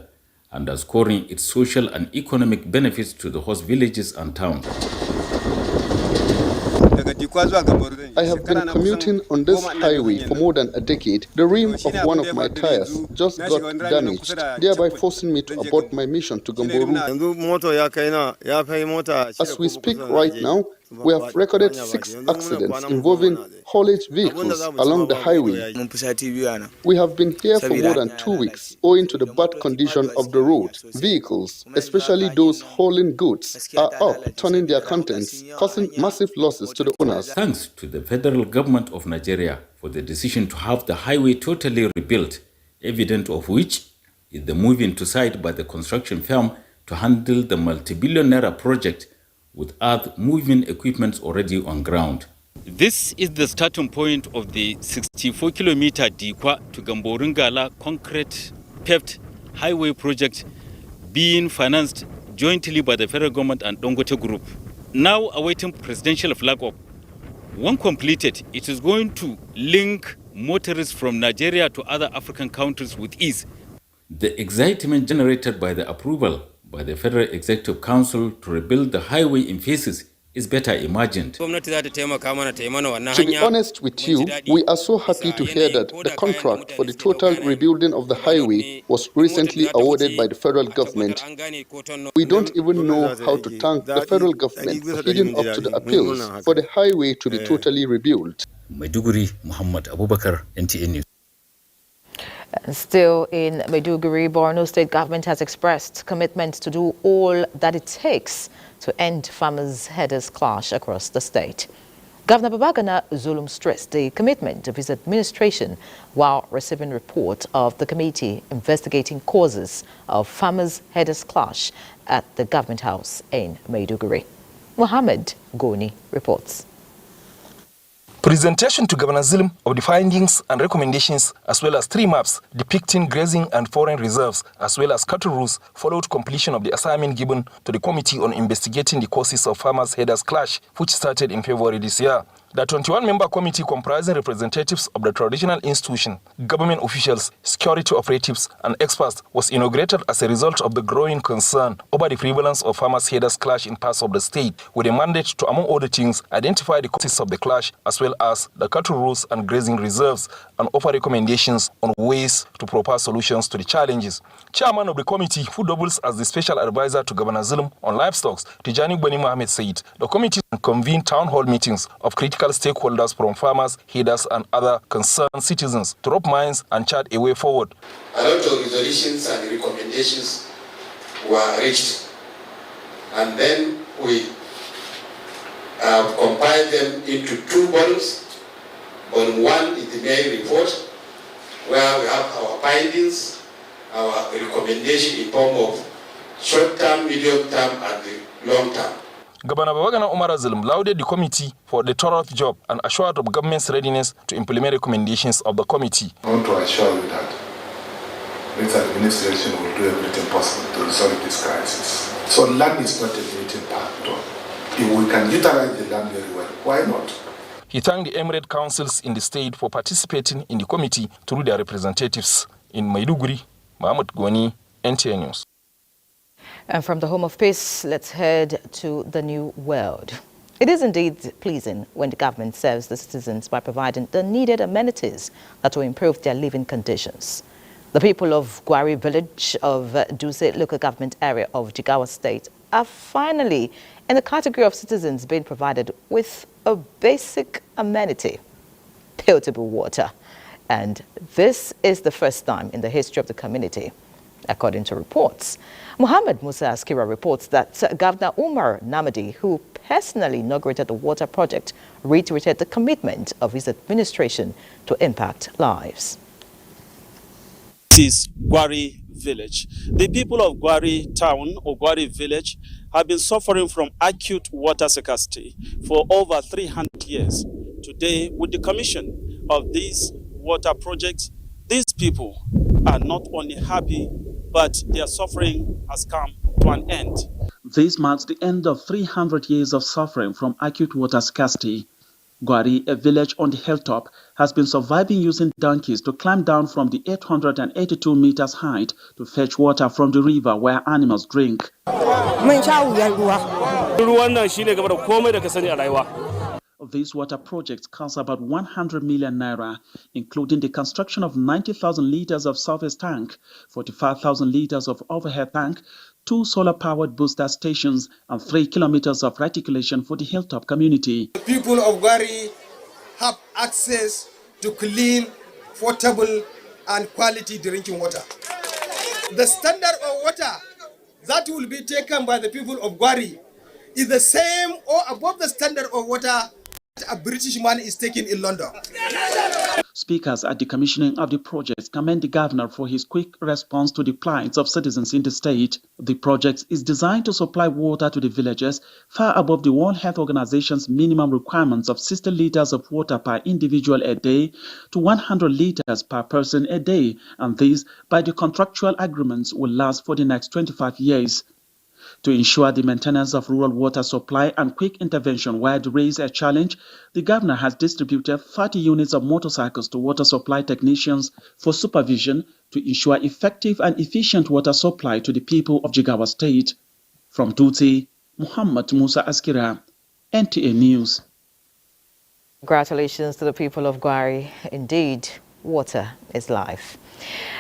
underscoring its social and economic benefits to the host villages and towns. I have been commuting on this highway for more than a decade. The rim of one of my tires just got damaged, thereby forcing me to abort my mission to Gamburu. As we speak right now, We have recorded 6 accidents involving haulage vehicles along the highway. We have been here for more than 2 weeks owing to the bad condition of the road. Vehicles, especially those hauling goods, are up, turning their contents, causing massive losses to the owners. Thanks to the federal government of Nigeria for the decision to have the highway totally rebuilt, evident of which is the move into site by the construction firm to handle the multi-billion naira project with earth-moving equipment already on ground. This is the starting point of the 64-kilometer Dikwa to Gamborungala concrete paved highway project being financed jointly by the federal government and Dongote Group. Now awaiting presidential flag-up. When completed, it is going to link motorists from Nigeria to other African countries with ease. The excitement generated by the approval by the Federal Executive Council to rebuild the highway in phases is better imagined. To be honest with you, we are so happy to hear that the contract for the total rebuilding of the highway was recently awarded by the federal government. We don't even know how to thank the federal government for heading up to the appeals for the highway to be totally rebuilt. Maiduguri, Muhammad Abubakar, NTA News. Still in Maiduguri, Borno State government has expressed commitment to do all that it takes to end farmers' headers clash across the state. Governor Babagana Zulum stressed the commitment of his administration while receiving report of the committee investigating causes of farmers' headers clash at the government house in Maiduguri. Mohammed Goni reports. Presentation to Governor Zulum of the findings and recommendations, as well as 3 maps depicting grazing and foreign reserves, as well as cattle rules, followed completion of the assignment given to the Committee on Investigating the Causes of Farmers' Headers Clash, which started in February this year. The 21-member committee comprising representatives of the traditional institution, government officials, security operatives, and experts was inaugurated as a result of the growing concern over the prevalence of farmers' headers clash in parts of the state, with a mandate to, among other things, identify the causes of the clash, as well as the cattle rules and grazing reserves, and offer recommendations on ways to propose solutions to the challenges. Chairman of the committee, who doubles as the special advisor to Governor Zulum on livestock, Tijani Bani Mohammed said the committee convened town hall meetings of critical stakeholders from farmers, headers, and other concerned citizens to rope minds and chart a way forward. A lot of resolutions and recommendations were reached, and then we compiled them into 2 volumes. Volume 1 is the main report, where we have our findings, our recommendation in form of short-term, medium-term, and the long-term. Governor Babagana Umar Zulum lauded the committee for the thorough job and assured of government's readiness to implement recommendations of the committee. I want to assure you that this administration will do everything possible to resolve this crisis. So land is not a limiting part at all. If we can utilize the land very well, why not? He thanked the emirate councils in the state for participating in the committee through their representatives. In Maiduguri, Mohammed Goni, NTA News. And from the home of peace, let's head to the new world. It is indeed pleasing when the government serves the citizens by providing the needed amenities that will improve their living conditions. The people of Gwari village of Duse local government area of Jigawa state are finally in the category of citizens being provided with a basic amenity, potable water. And this is the first time in the history of the community, according to reports. Muhammad Musa Askira reports that Governor Umar Namadi, who personally inaugurated the water project, reiterated the commitment of his administration to impact lives. This is Gwari village. The people of Gwari town or Gwari village have been suffering from acute water scarcity for over 300 years. Today, with the commission of these water projects, these people are not only happy, but their suffering has come to an end. This marks the end of 300 years of suffering from acute water scarcity. Gwari, a village on the hilltop, has been surviving using donkeys to climb down from the 882 meters height to fetch water from the river where animals drink. This water project costs about 100 million naira, including the construction of 90,000 liters of surface tank, 45,000 liters of overhead tank, 2 solar-powered booster stations, and 3 kilometers of reticulation for the hilltop community. The people of Gwari have access to clean, potable, and quality drinking water. The standard of water that will be taken by the people of Gwari is the same or above the standard of water that a British man is taking in London. Speakers at the commissioning of the project commend the governor for his quick response to the plights of citizens in the state. The project is designed to supply water to the villages far above the World Health Organization's minimum requirements of 60 liters of water per individual a day to 100 liters per person a day, and these, by the contractual agreements, will last for the next 25 years. To ensure the maintenance of rural water supply and quick intervention where there is a challenge, the governor has distributed 30 units of motorcycles to water supply technicians for supervision to ensure effective and efficient water supply to the people of Jigawa State. From Dutse, Muhammad Musa Askira, NTA News. Congratulations to the people of Gwari. Indeed, water is life.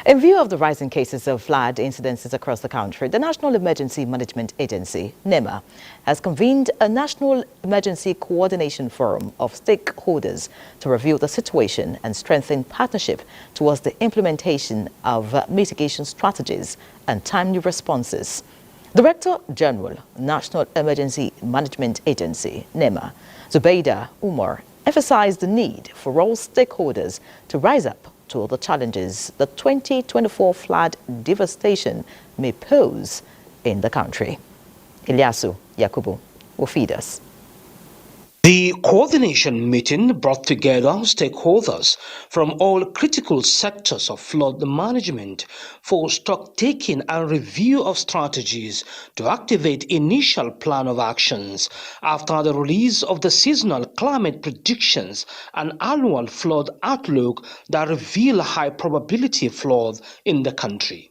In view of the rising cases of flood incidences across the country, the National Emergency Management Agency, NEMA, has convened a National Emergency Coordination Forum of stakeholders to review the situation and strengthen partnership towards the implementation of mitigation strategies and timely responses. Director General, National Emergency Management Agency, NEMA, Zubaida Umar, emphasized the need for all stakeholders to rise up to all the challenges the 2024 flood devastation may pose in the country. Ilyasu Yakubu will feed us. The coordination meeting brought together stakeholders from all critical sectors of flood management for stock-taking and review of strategies to activate initial plan of actions after the release of the seasonal climate predictions and annual flood outlook that reveal high probability flood in the country.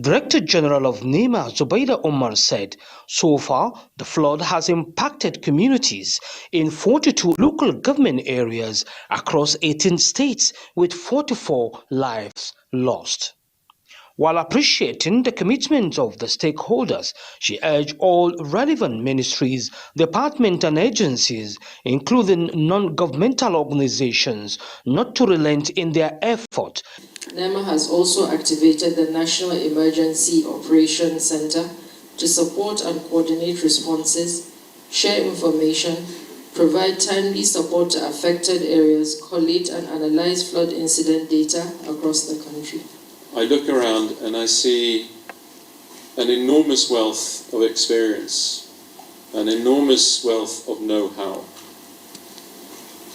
Director General of NEMA, Zubaida Umar, said, so far, the flood has impacted communities in 42 local government areas across 18 states with 44 lives lost. While appreciating the commitment of the stakeholders, she urged all relevant ministries, departments and agencies, including non-governmental organizations, not to relent in their effort. NEMA has also activated the National Emergency Operations Center to support and coordinate responses, share information, provide timely support to affected areas, collate and analyze flood incident data across the country. I look around and I see an enormous wealth of experience, an enormous wealth of know-how.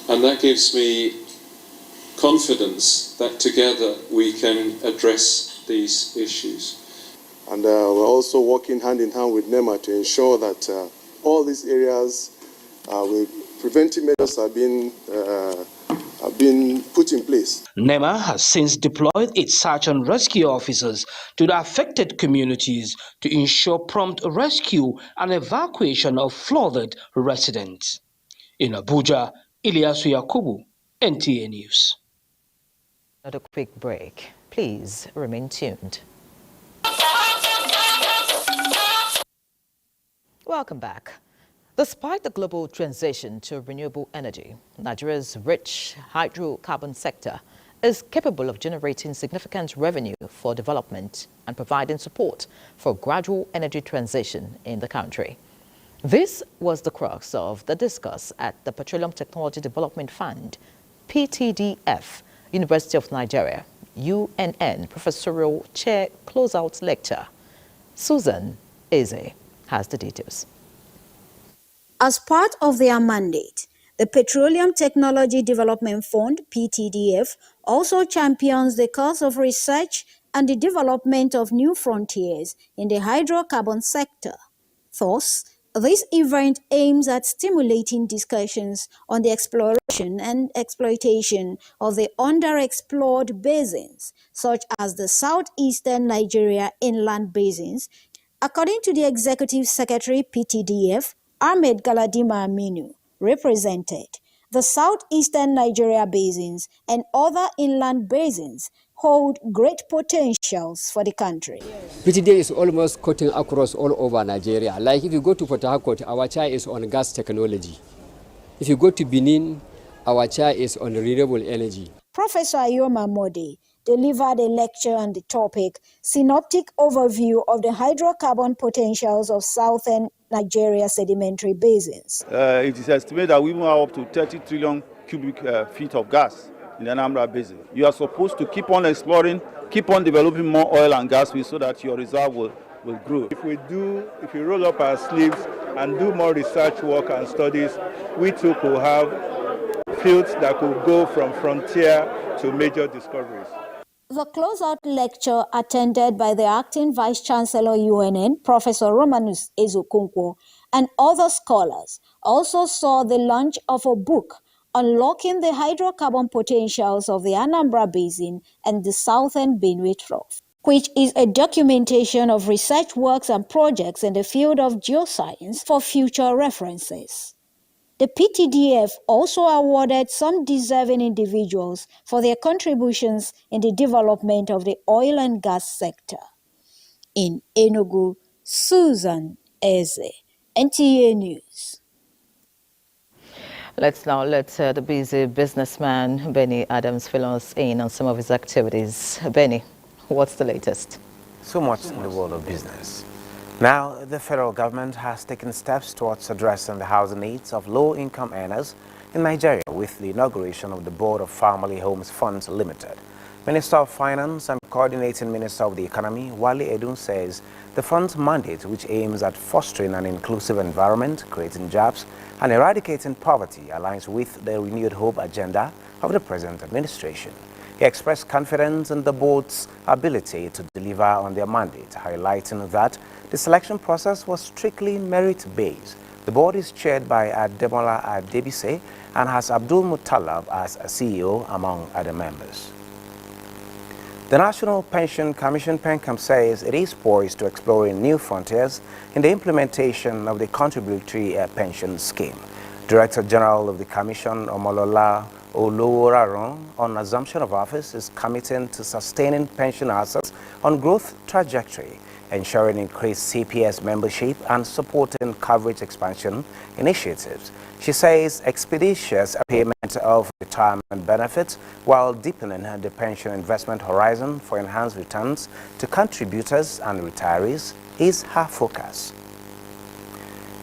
And that gives me confidence that together we can address these issues. And we're also working hand in hand with NEMA to ensure that all these areas with preventive measures have been put in place. NEMA has since deployed its search and rescue officers to the affected communities to ensure prompt rescue and evacuation of flooded residents. In Abuja, Ilyasu Yakubu, NTA News. Not a quick break. Please remain tuned. Welcome back. Despite the global transition to renewable energy, Nigeria's rich hydrocarbon sector is capable of generating significant revenue for development and providing support for gradual energy transition in the country. This was the crux of the discourse at the Petroleum Technology Development Fund, PTDF, University of Nigeria, UNN Professorial Chair Closeout Lecture. Susan Eze has the details. As part of their mandate, the Petroleum Technology Development Fund, PTDF, also champions the cause of research and the development of new frontiers in the hydrocarbon sector. Thus, this event aims at stimulating discussions on the exploration and exploitation of the underexplored basins, such as the southeastern Nigeria inland basins. According to the Executive Secretary, PTDF, Ahmed Galadima Aminu, represented. The southeastern Nigeria basins and other inland basins hold great potentials for the country. PTDF is almost cutting across all over Nigeria. Like if you go to Port Harcourt, our chair is on gas technology. If you go to Benin, our chair is on renewable energy. Professor Ayoma Mode delivered a lecture on the topic, Synoptic Overview of the Hydrocarbon Potentials of Southern Nigeria Sedimentary Basins. It is estimated that we will have up to 30 trillion cubic feet of gas in the Anambra Basin. You are supposed to keep on exploring, keep on developing more oil and gas fields so that your reserve will grow. If we roll up our sleeves and do more research work and studies, we too could have fields that could go from frontier to major discoveries. The closeout lecture, attended by the acting Vice Chancellor UNN, Professor Romanus Ezokonkwo, and other scholars, also saw the launch of a book, Unlocking the Hydrocarbon Potentials of the Anambra Basin and the Southern Benue Trough, which is a documentation of research works and projects in the field of geoscience for future references. The PTDF also awarded some deserving individuals for their contributions in the development of the oil and gas sector. In Enugu, Susan Eze, NTA News. Let's now let the busy businessman Benny Adams fill us in on some of his activities. Benny, what's the latest? So much in the world of business. Now, the federal government has taken steps towards addressing the housing needs of low-income earners in Nigeria with the inauguration of the Board of Family Homes Funds Limited. Minister of Finance and Coordinating Minister of the Economy, Wale Edun, says the fund's mandate, which aims at fostering an inclusive environment, creating jobs, and eradicating poverty, aligns with the renewed hope agenda of the present administration. He expressed confidence in the board's ability to deliver on their mandate, highlighting that the selection process was strictly merit-based. The board is chaired by Ademola Adebise and has Abdul Muttalab as a CEO, among other members. The National Pension Commission, PENCOM, says it is poised to explore new frontiers in the implementation of the contributory pension scheme. Director General of the Commission, Omolola Oloworaron, on assumption of office, is committing to sustaining pension assets on growth trajectory, ensuring increased CPS membership and supporting coverage expansion initiatives. She says expeditious payment of retirement benefits while deepening the pension investment horizon for enhanced returns to contributors and retirees is her focus.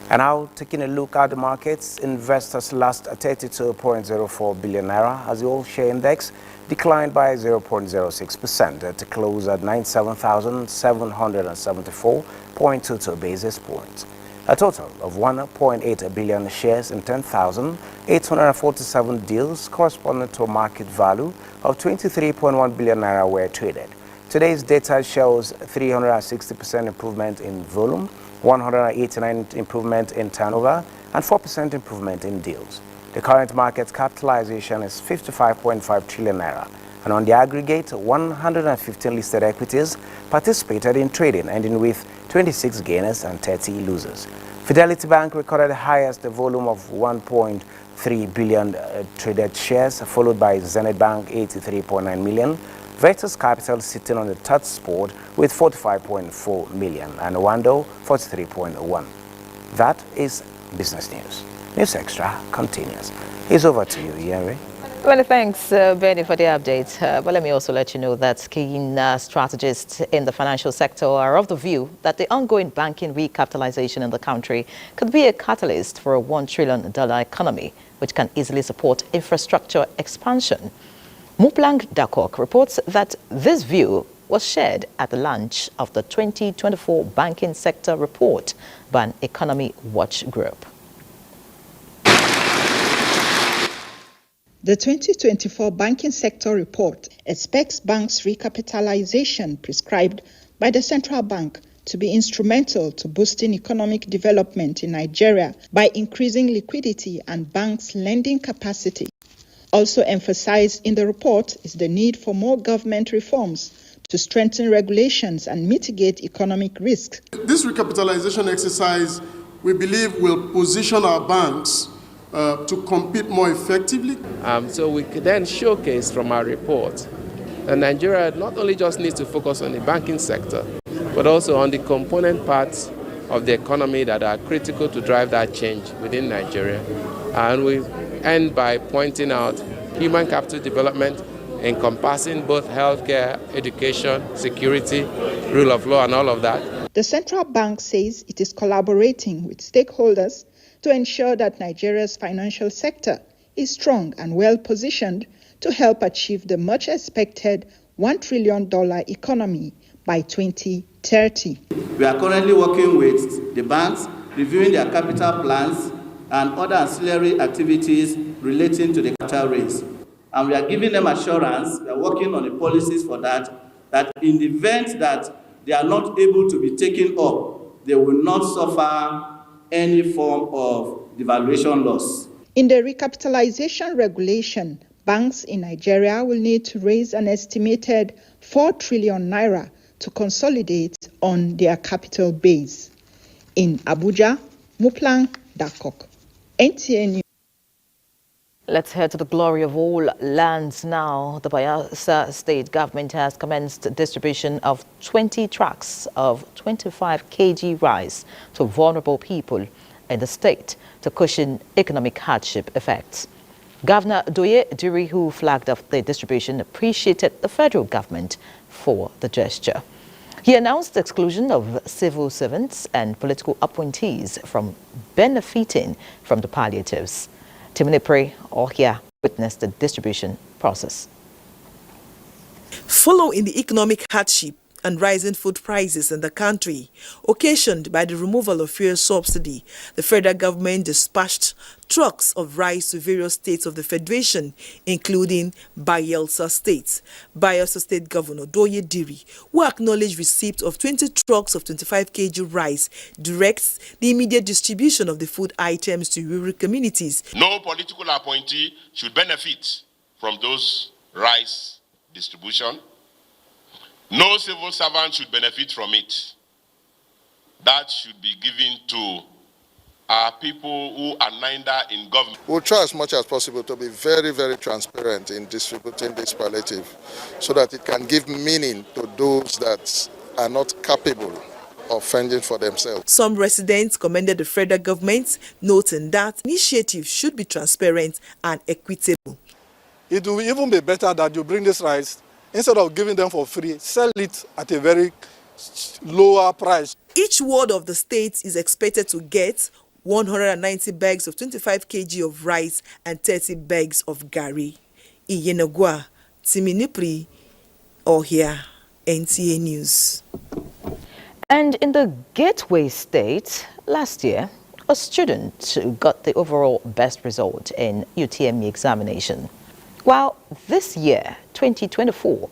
And now, taking a look at the markets, investors lost 32.04 billion naira as the all-share index declined by 0.06% to close at 97,774.22 basis points. A total of 1.8 billion shares in 10,847 deals corresponding to a market value of 23.1 billion naira were traded. Today's data shows 360% improvement in volume, 189% improvement in turnover, and 4% improvement in deals. The current market capitalization is 55.5 trillion naira, and on the aggregate, 115 listed equities participated in trading, ending with 26 gainers and 30 losers. Fidelity Bank recorded the highest volume of 1.3 billion traded shares, followed by Zenith Bank 83.9 million, Vetus Capital sitting on the third spot with 45.4 million, and Wando 43.1. That is business news. News Extra continues. It's over to you, Henry. Many thanks, Benny, for the update. But let me also let you know that keen strategists in the financial sector are of the view that the ongoing banking recapitalization in the country could be a catalyst for a $1 trillion economy, which can easily support infrastructure expansion. Muplang Dakok reports that this view was shared at the launch of the 2024 Banking Sector Report by an Economy Watch group. The 2024 Banking Sector Report expects banks' recapitalization prescribed by the central bank to be instrumental to boosting economic development in Nigeria by increasing liquidity and banks' lending capacity. Also emphasized in the report is the need for more government reforms to strengthen regulations and mitigate economic risks. This recapitalization exercise, we believe, will position our banks to compete more effectively. So we could then showcase from our report that Nigeria not only just needs to focus on the banking sector, but also on the component parts of the economy that are critical to drive that change within Nigeria. And we end by pointing out human capital development encompassing both healthcare, education, security, rule of law, and all of that. The central bank says it is collaborating with stakeholders to ensure that Nigeria's financial sector is strong and well positioned to help achieve the much expected $1 trillion economy by 2030. We are currently working with the banks, reviewing their capital plans and other ancillary activities relating to the capital raise. And we are giving them assurance, we are working on the policies for that in the event that they are not able to be taken up, they will not suffer any form of devaluation loss. In the recapitalization regulation, banks in Nigeria will need to raise an estimated 4 trillion naira to consolidate on their capital base. In Abuja, Muplang Dakok, NTA News. Let's head to the glory of all lands now. The Bayelsa state government has commenced distribution of 20 trucks of 25 kg rice to vulnerable people in the state to cushion economic hardship effects. Governor Doye Duri, who flagged off the distribution, appreciated the federal government for the gesture. He announced the exclusion of civil servants and political appointees from benefiting from the palliatives. Timonepre Ohia witnessed the distribution process. Following the economic hardship and rising food prices in the country, occasioned by the removal of fuel subsidy, the federal government dispatched trucks of rice to various states of the Federation, including Bayelsa State. Bayelsa State Governor Doye Diri, who acknowledged receipt of 20 trucks of 25 kg rice, directs the immediate distribution of the food items to rural communities. No political appointee should benefit from those rice distribution. No civil servant should benefit from it. That should be given to our people who are neither in government. We'll try as much as possible to be very, very transparent in distributing this palliative so that it can give meaning to those that are not capable of fending for themselves. Some residents commended the federal government, noting that initiatives should be transparent and equitable. It will even be better that you bring this rice, instead of giving them for free, sell it at a very lower price. Each ward of the state is expected to get 190 bags of 25 kg of rice and 30 bags of gari. Iyenagwa, Timonepre Ohia, NTA News. And in the Gateway State, last year, a student got the overall best result in UTME examination. While this year, 2024,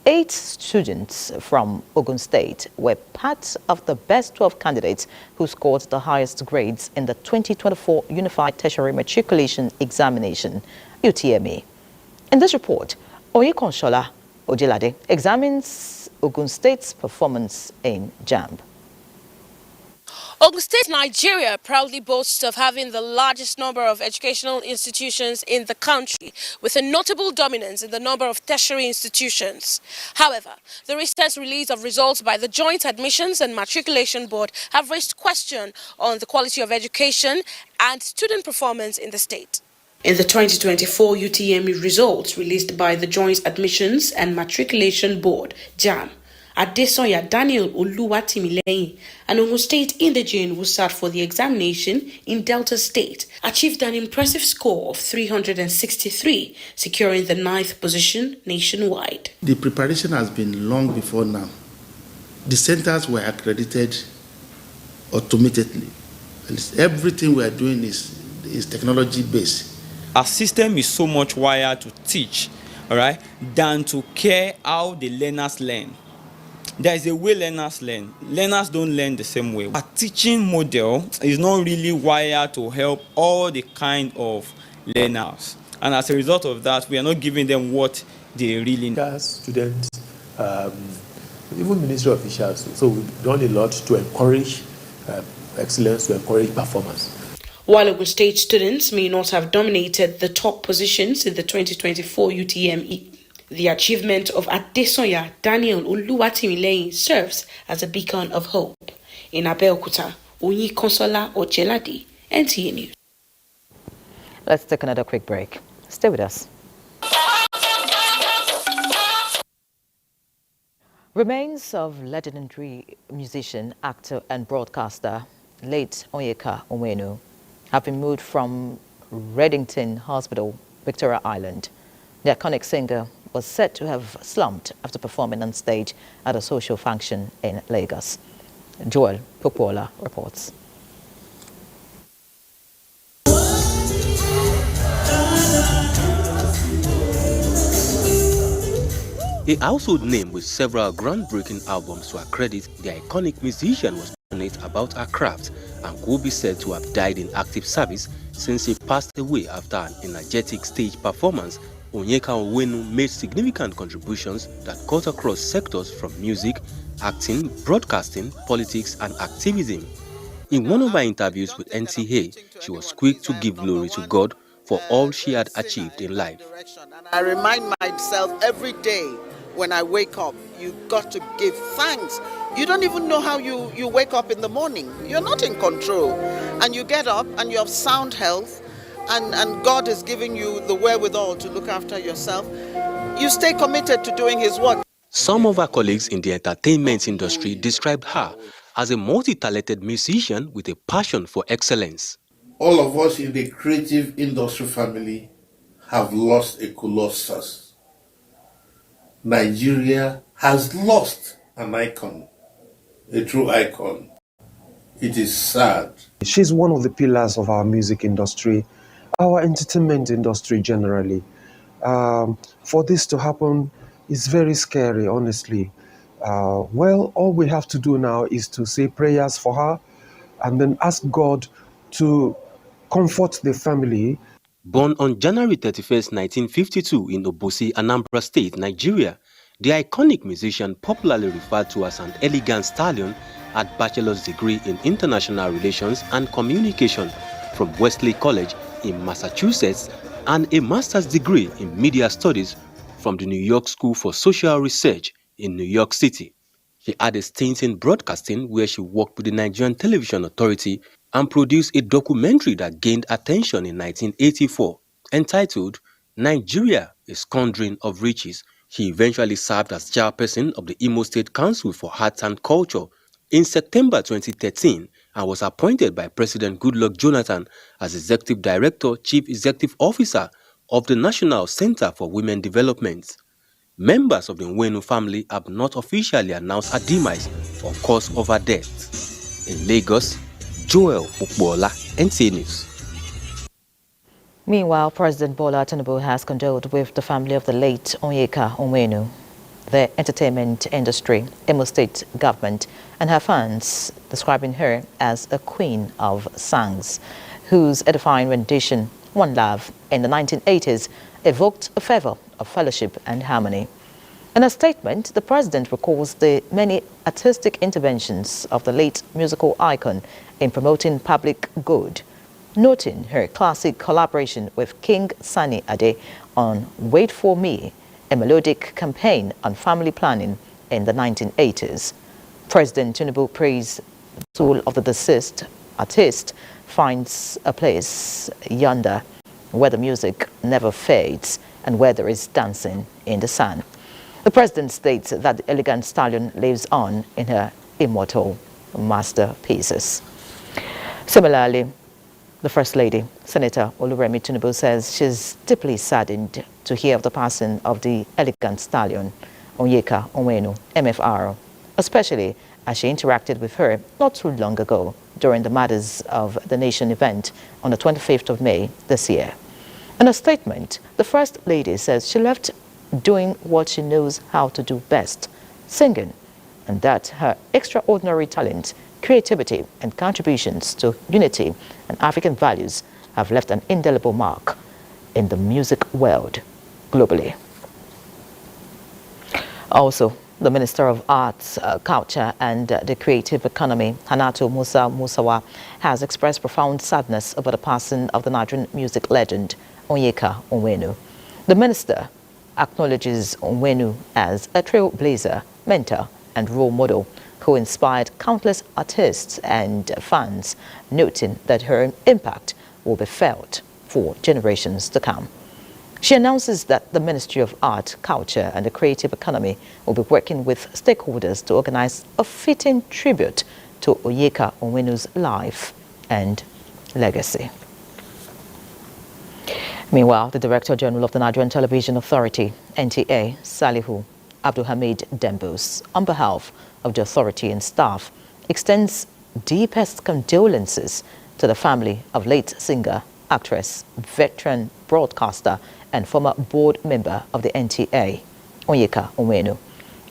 8 students from Ogun State were part of the best 12 candidates who scored the highest grades in the 2024 Unified Tertiary Matriculation Examination, UTME. In this report, Onyeka Ojilade examines Ogun State's performance in JAMB. Ogun State, Nigeria proudly boasts of having the largest number of educational institutions in the country, with a notable dominance in the number of tertiary institutions. However, the recent release of results by the Joint Admissions and Matriculation Board have raised question on the quality of education and student performance in the state. In the 2024 UTME results released by the Joint Admissions and Matriculation Board, JAMB, Adesoya Daniel Oluwatimileyin, an Ogun State indigene who sat for the examination in Delta State, achieved an impressive score of 363, securing the 9th position nationwide. The preparation has been long before now. The centers were accredited automatically. Everything we are doing is technology based. Our system is so much wired to teach, all right, than to care how the learners learn. There is a way learners learn. Learners don't learn the same way. Our teaching model is not really wired to help all the kind of learners. And as a result of that, we are not giving them what they really need. Students, even ministry officials. So we've done a lot to encourage excellence, to encourage performance. While Ogun State students may not have dominated the top positions in the 2024 UTME, the achievement of Adesoya Daniel Oluwatimileyin serves as a beacon of hope. In Abeokuta, Onyeka Ochelade, NTA News. Let's take another quick break. Stay with us. Remains of legendary musician, actor, and broadcaster, late Onyeka Onwenu, have been moved from Reddington Hospital, Victoria Island. The iconic singer was said to have slumped after performing on stage at a social function in Lagos. Joel Popola reports. A household name with several groundbreaking albums to her credit, the iconic musician was passionate about her craft and could be said to have died in active service since he passed away after an energetic stage performance. Onyeka Onwenu made significant contributions that cut across sectors from music, acting, broadcasting, politics, and activism. In one of her interviews with NTA, she was quick to give glory to God for all she had achieved in life. I remind myself every day when I wake up, you got to give thanks. You don't even know how you wake up in the morning. You're not in control. And you get up and you have sound health and God is giving you the wherewithal to look after yourself. You stay committed to doing His work. Some of her colleagues in the entertainment industry described her as a multi-talented musician with a passion for excellence. All of us in the creative industry family have lost a colossus. Nigeria has lost an icon, a true icon. It is sad. She's one of the pillars of our music industry, our entertainment industry generally. For this to happen is very scary, honestly. Well, all we have to do now is to say prayers for her and then ask God to comfort the family. Born on January 31st, 1952 in Obosi, Anambra State, Nigeria, the iconic musician, popularly referred to as an elegant stallion, had bachelor's degree in international relations and communication from Wesley College in Massachusetts and a master's degree in media studies from the New York School for Social Research in New York City. She had a stint in broadcasting where she worked with the Nigerian Television Authority and produced a documentary that gained attention in 1984 entitled Nigeria, a Scoundrel of Riches. She eventually served as chairperson of the Imo State Council for Arts and Culture in September 2013 and was appointed by President Goodluck Jonathan as Executive Director, Chief Executive Officer of the National Center for Women Development. Members of the Onwenu family have not officially announced her demise or cause of her death. In Lagos, Joel Popola, NTA News. Meanwhile, President Bola Tinubu has condoled with the family of the late Onyeka Onwenu, the entertainment industry, Imo State government, and her fans, describing her as a queen of songs, whose edifying rendition, One Love, in the 1980s, evoked a fervor of fellowship and harmony. In a statement, the president recalls the many artistic interventions of the late musical icon in promoting public good, noting her classic collaboration with King Sunny Ade on Wait For Me, a melodic campaign on family planning in the 1980s. President Tinubu praised the soul of the deceased artist finds a place yonder where the music never fades and where there is dancing in the sun. The president states that the elegant stallion lives on in her immortal masterpieces. Similarly, the First Lady, Senator Oluremi Tinubu, says she's deeply saddened to hear of the passing of the elegant stallion, Onyeka Onwenu, MFR, especially as she interacted with her not too long ago during the Matters of the Nation event on the 25th of May this year. In a statement, the First Lady says she left doing what she knows how to do best, singing, and that her extraordinary talent, creativity, and contributions to unity and African values have left an indelible mark in the music world globally. Also, The Minister of Arts, Culture and the Creative Economy, Hannatu Musa Musawa, has expressed profound sadness over the passing of the Nigerian music legend, Onyeka Onwenu. The minister acknowledges Onwenu as a trailblazer, mentor and role model who inspired countless artists and fans, noting that her impact will be felt for generations to come. She announces that the Ministry of Art, Culture and the Creative Economy will be working with stakeholders to organize a fitting tribute to Onyeka Onwenu's life and legacy. Meanwhile, the Director General of the Nigerian Television Authority, NTA, Salihu Abdulhamid Dembos, on behalf of the authority and staff, extends deepest condolences to the family of late singer, actress, veteran broadcaster, and former board member of the NTA, Onyeka Onwenu.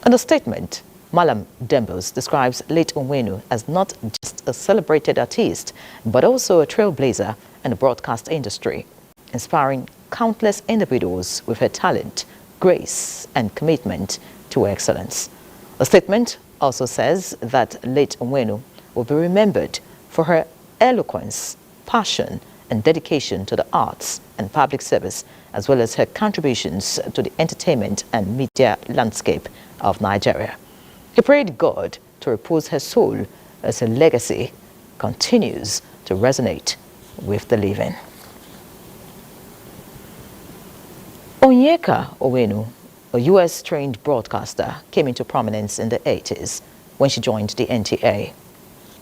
In a statement, Malam Dembos describes late Onwenu as not just a celebrated artist, but also a trailblazer in the broadcast industry, inspiring countless individuals with her talent, grace, and commitment to excellence. The statement also says that late Onwenu will be remembered for her eloquence, passion, and dedication to the arts and public service, as well as her contributions to the entertainment and media landscape of Nigeria. He prayed God to repose her soul as her legacy continues to resonate with the living. Onyeka Onwenu, a US-trained broadcaster, came into prominence in the 80s when she joined the NTA.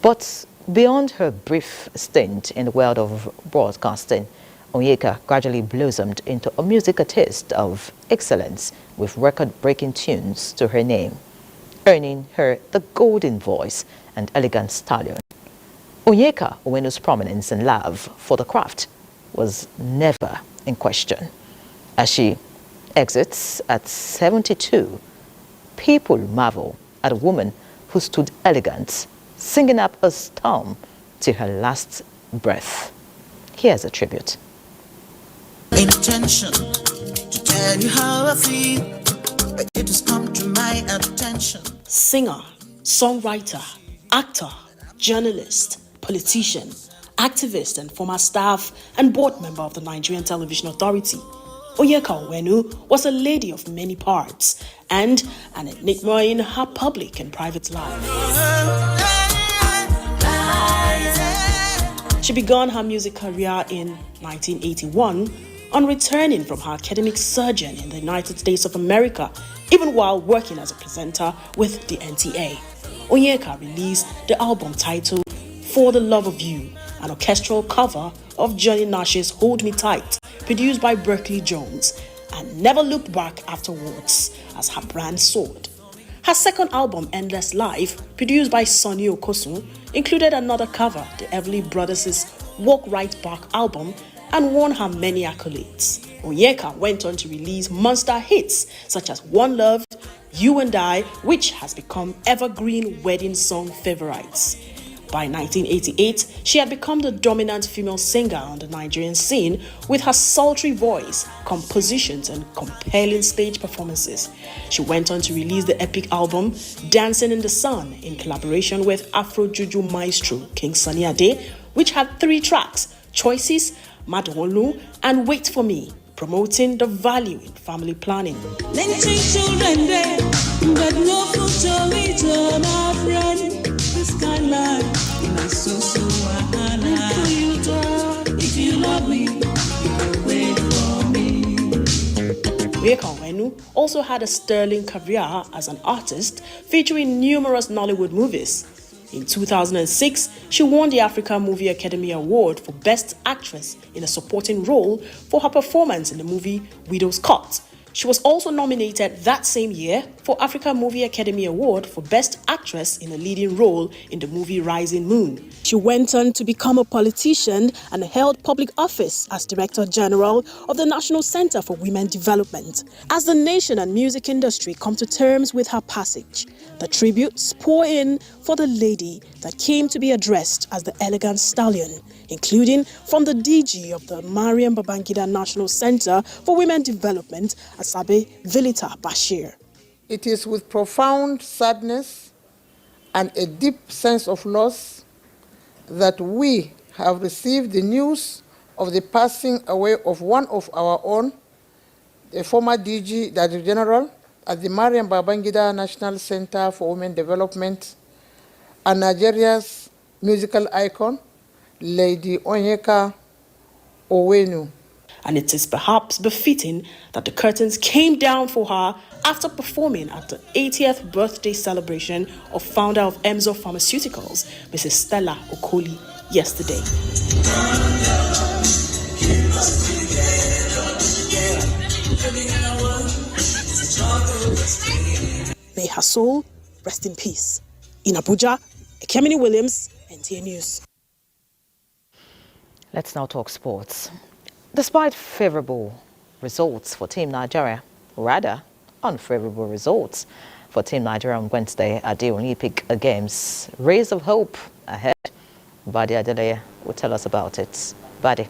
But beyond her brief stint in the world of broadcasting, Onyeka gradually blossomed into a music artist of excellence with record-breaking tunes to her name, earning her the golden voice and elegant stallion. Onyeka Onwenu's prominence and love for the craft was never in question. As she exits at 72, people marvel at a woman who stood elegant, singing up a storm to her last breath. Here's a tribute. Intention to tell you how I feel, but it has come to my attention. Singer, songwriter, actor, journalist, politician, activist and former staff and board member of the Nigerian Television Authority, Onyeka Onwenu was a lady of many parts and an enigma in her public and private life. She began her music career in 1981 on returning from her academic sojourn in the United States of America, even while working as a presenter with the NTA. Onyeka released the album titled For the Love of You, an orchestral cover of Johnny Nash's Hold Me Tight, produced by Berkeley Jones, and never looked back afterwards as her brand soared. Her second album, Endless Life, produced by Sonny Okosun, included another cover, the Everly Brothers' Walk Right Back album, and won her many accolades. Onyeka went on to release monster hits such as One Love, You and I, which has become evergreen wedding song favorites. By 1988, she had become the dominant female singer on the Nigerian scene with her sultry voice, compositions, and compelling stage performances. She went on to release the epic album Dancing in the Sun in collaboration with Afro Juju maestro King Sunny Ade, which had 3 tracks: Choices, Madholu, and Wait For Me, promoting the value in family planning. Onyeka Onwenu also had a sterling career as an artist, featuring numerous Nollywood movies. In 2006, she won the Africa Movie Academy Award for Best Actress in a Supporting Role for her performance in the movie Widow's Cut. She was also nominated that same year for Africa Movie Academy Award for Best Actress in a Leading Role in the movie Rising Moon. She went on to become a politician and held public office as Director General of the National Center for Women Development. As the nation and music industry come to terms with her passage, the tributes pour in for the lady that came to be addressed as the elegant stallion, including from the DG of the Mariam Babangida National Center for Women Development, Asabe Vilita Bashir. It is with profound sadness and a deep sense of loss that we have received the news of the passing away of one of our own, the former DG, Director General at the Mariam Babangida National Center for Women Development, and Nigeria's musical icon, Lady Onyeka Onwenu. And it is perhaps befitting that the curtains came down for her after performing at the 80th birthday celebration of founder of Emzo Pharmaceuticals, Mrs. Stella Okoli, yesterday. May her soul rest in peace. In Abuja, Ekemini Williams, NTA News. Let's now talk sports. Despite favorable results for Team Nigeria, rather unfavorable results for Team Nigeria on Wednesday at the Olympic Games, rays of hope ahead. Badi Adeleye will tell us about it. Badi.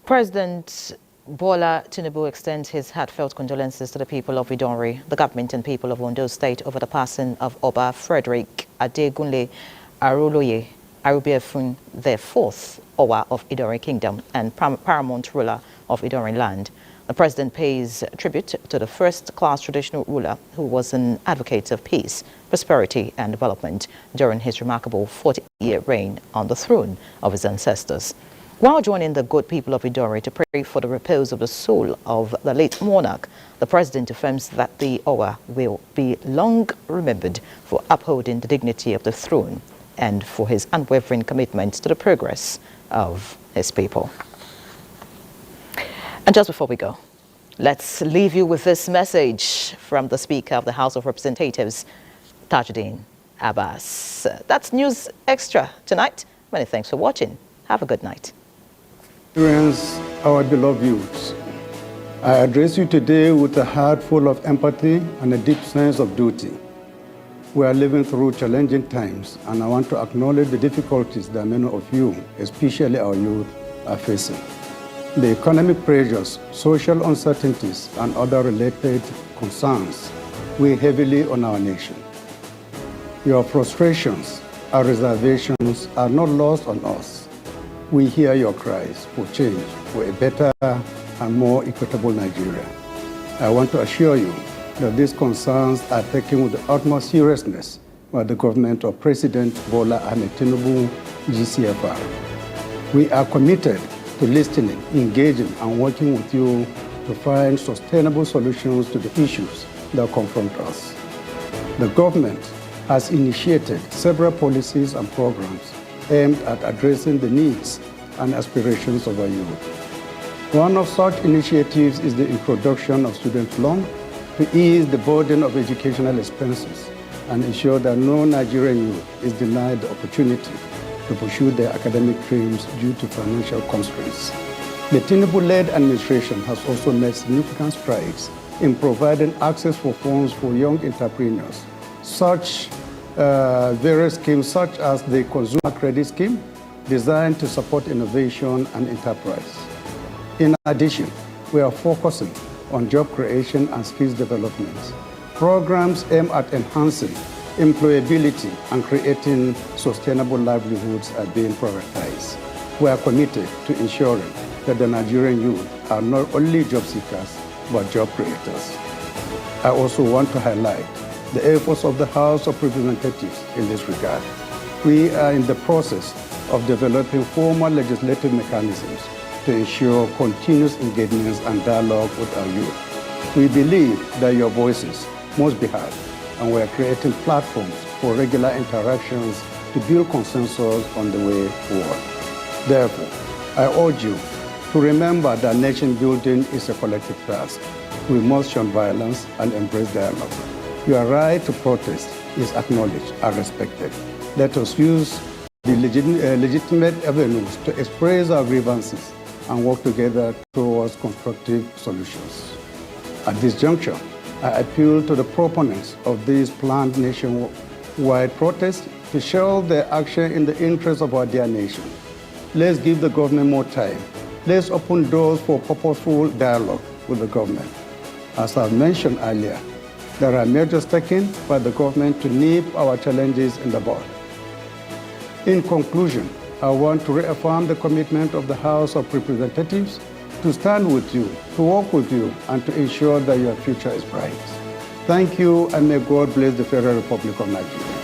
President Bola Tinubu extends his heartfelt condolences to the people of Idori, the government and people of Ondo State over the passing of Oba Frederick Adegunle Aroloye Arubiefun, the fourth Owa of Idori Kingdom and paramount ruler of Idori land. The president pays tribute to the first-class traditional ruler who was an advocate of peace, prosperity and development during his remarkable 40-year reign on the throne of his ancestors. While joining the good people of Idori to pray for the repose of the soul of the late monarch, the president affirms that the Owa will be long remembered for upholding the dignity of the throne and for his unwavering commitment to the progress of his people. And just before we go, let's leave you with this message from the Speaker of the House of Representatives, Tajuddin Abbas. That's News Extra tonight. Many thanks for watching. Have a good night. Nigerians, our beloved youths, I address you today with a heart full of empathy and a deep sense of duty. We are living through challenging times, and I want to acknowledge the difficulties that many of you, especially our youth, are facing. The economic pressures, social uncertainties, and other related concerns weigh heavily on our nation. Your frustrations and reservations are not lost on us. We hear your cries for change, for a better and more equitable Nigeria. I want to assure you that these concerns are taken with the utmost seriousness by the government of President Bola Ahmed Tinubu, GCFR. We are committed to listening, engaging, and working with you to find sustainable solutions to the issues that confront us. The government has initiated several policies and programs aimed at addressing the needs and aspirations of our youth. One of such initiatives is the introduction of student loan to ease the burden of educational expenses and ensure that no Nigerian youth is denied the opportunity to pursue their academic dreams due to financial constraints. The Tinubu-led administration has also made significant strides in providing access for funds for young entrepreneurs. Such various schemes such as the Consumer Credit Scheme, designed to support innovation and enterprise. In addition, we are focusing on job creation and skills development. Programs aimed at enhancing employability and creating sustainable livelihoods are being prioritized. We are committed to ensuring that the Nigerian youth are not only job seekers, but job creators. I also want to highlight the efforts of the House of Representatives in this regard. We are in the process of developing formal legislative mechanisms to ensure continuous engagements and dialogue with our youth. We believe that your voices must be heard, and we are creating platforms for regular interactions to build consensus on the way forward. Therefore, I urge you to remember that nation building is a collective task. We must shun violence and embrace dialogue. Your right to protest is acknowledged and respected. Let us use the legitimate avenues to express our grievances and work together towards constructive solutions. At this juncture, I appeal to the proponents of these planned nationwide protests to show their action in the interest of our dear nation. Let's give the government more time. Let's open doors for purposeful dialogue with the government. As I mentioned earlier, there are measures taken by the government to nip our challenges in the bud. In conclusion, I want to reaffirm the commitment of the House of Representatives to stand with you, to work with you, and to ensure that your future is bright. Thank you, and may God bless the Federal Republic of Nigeria.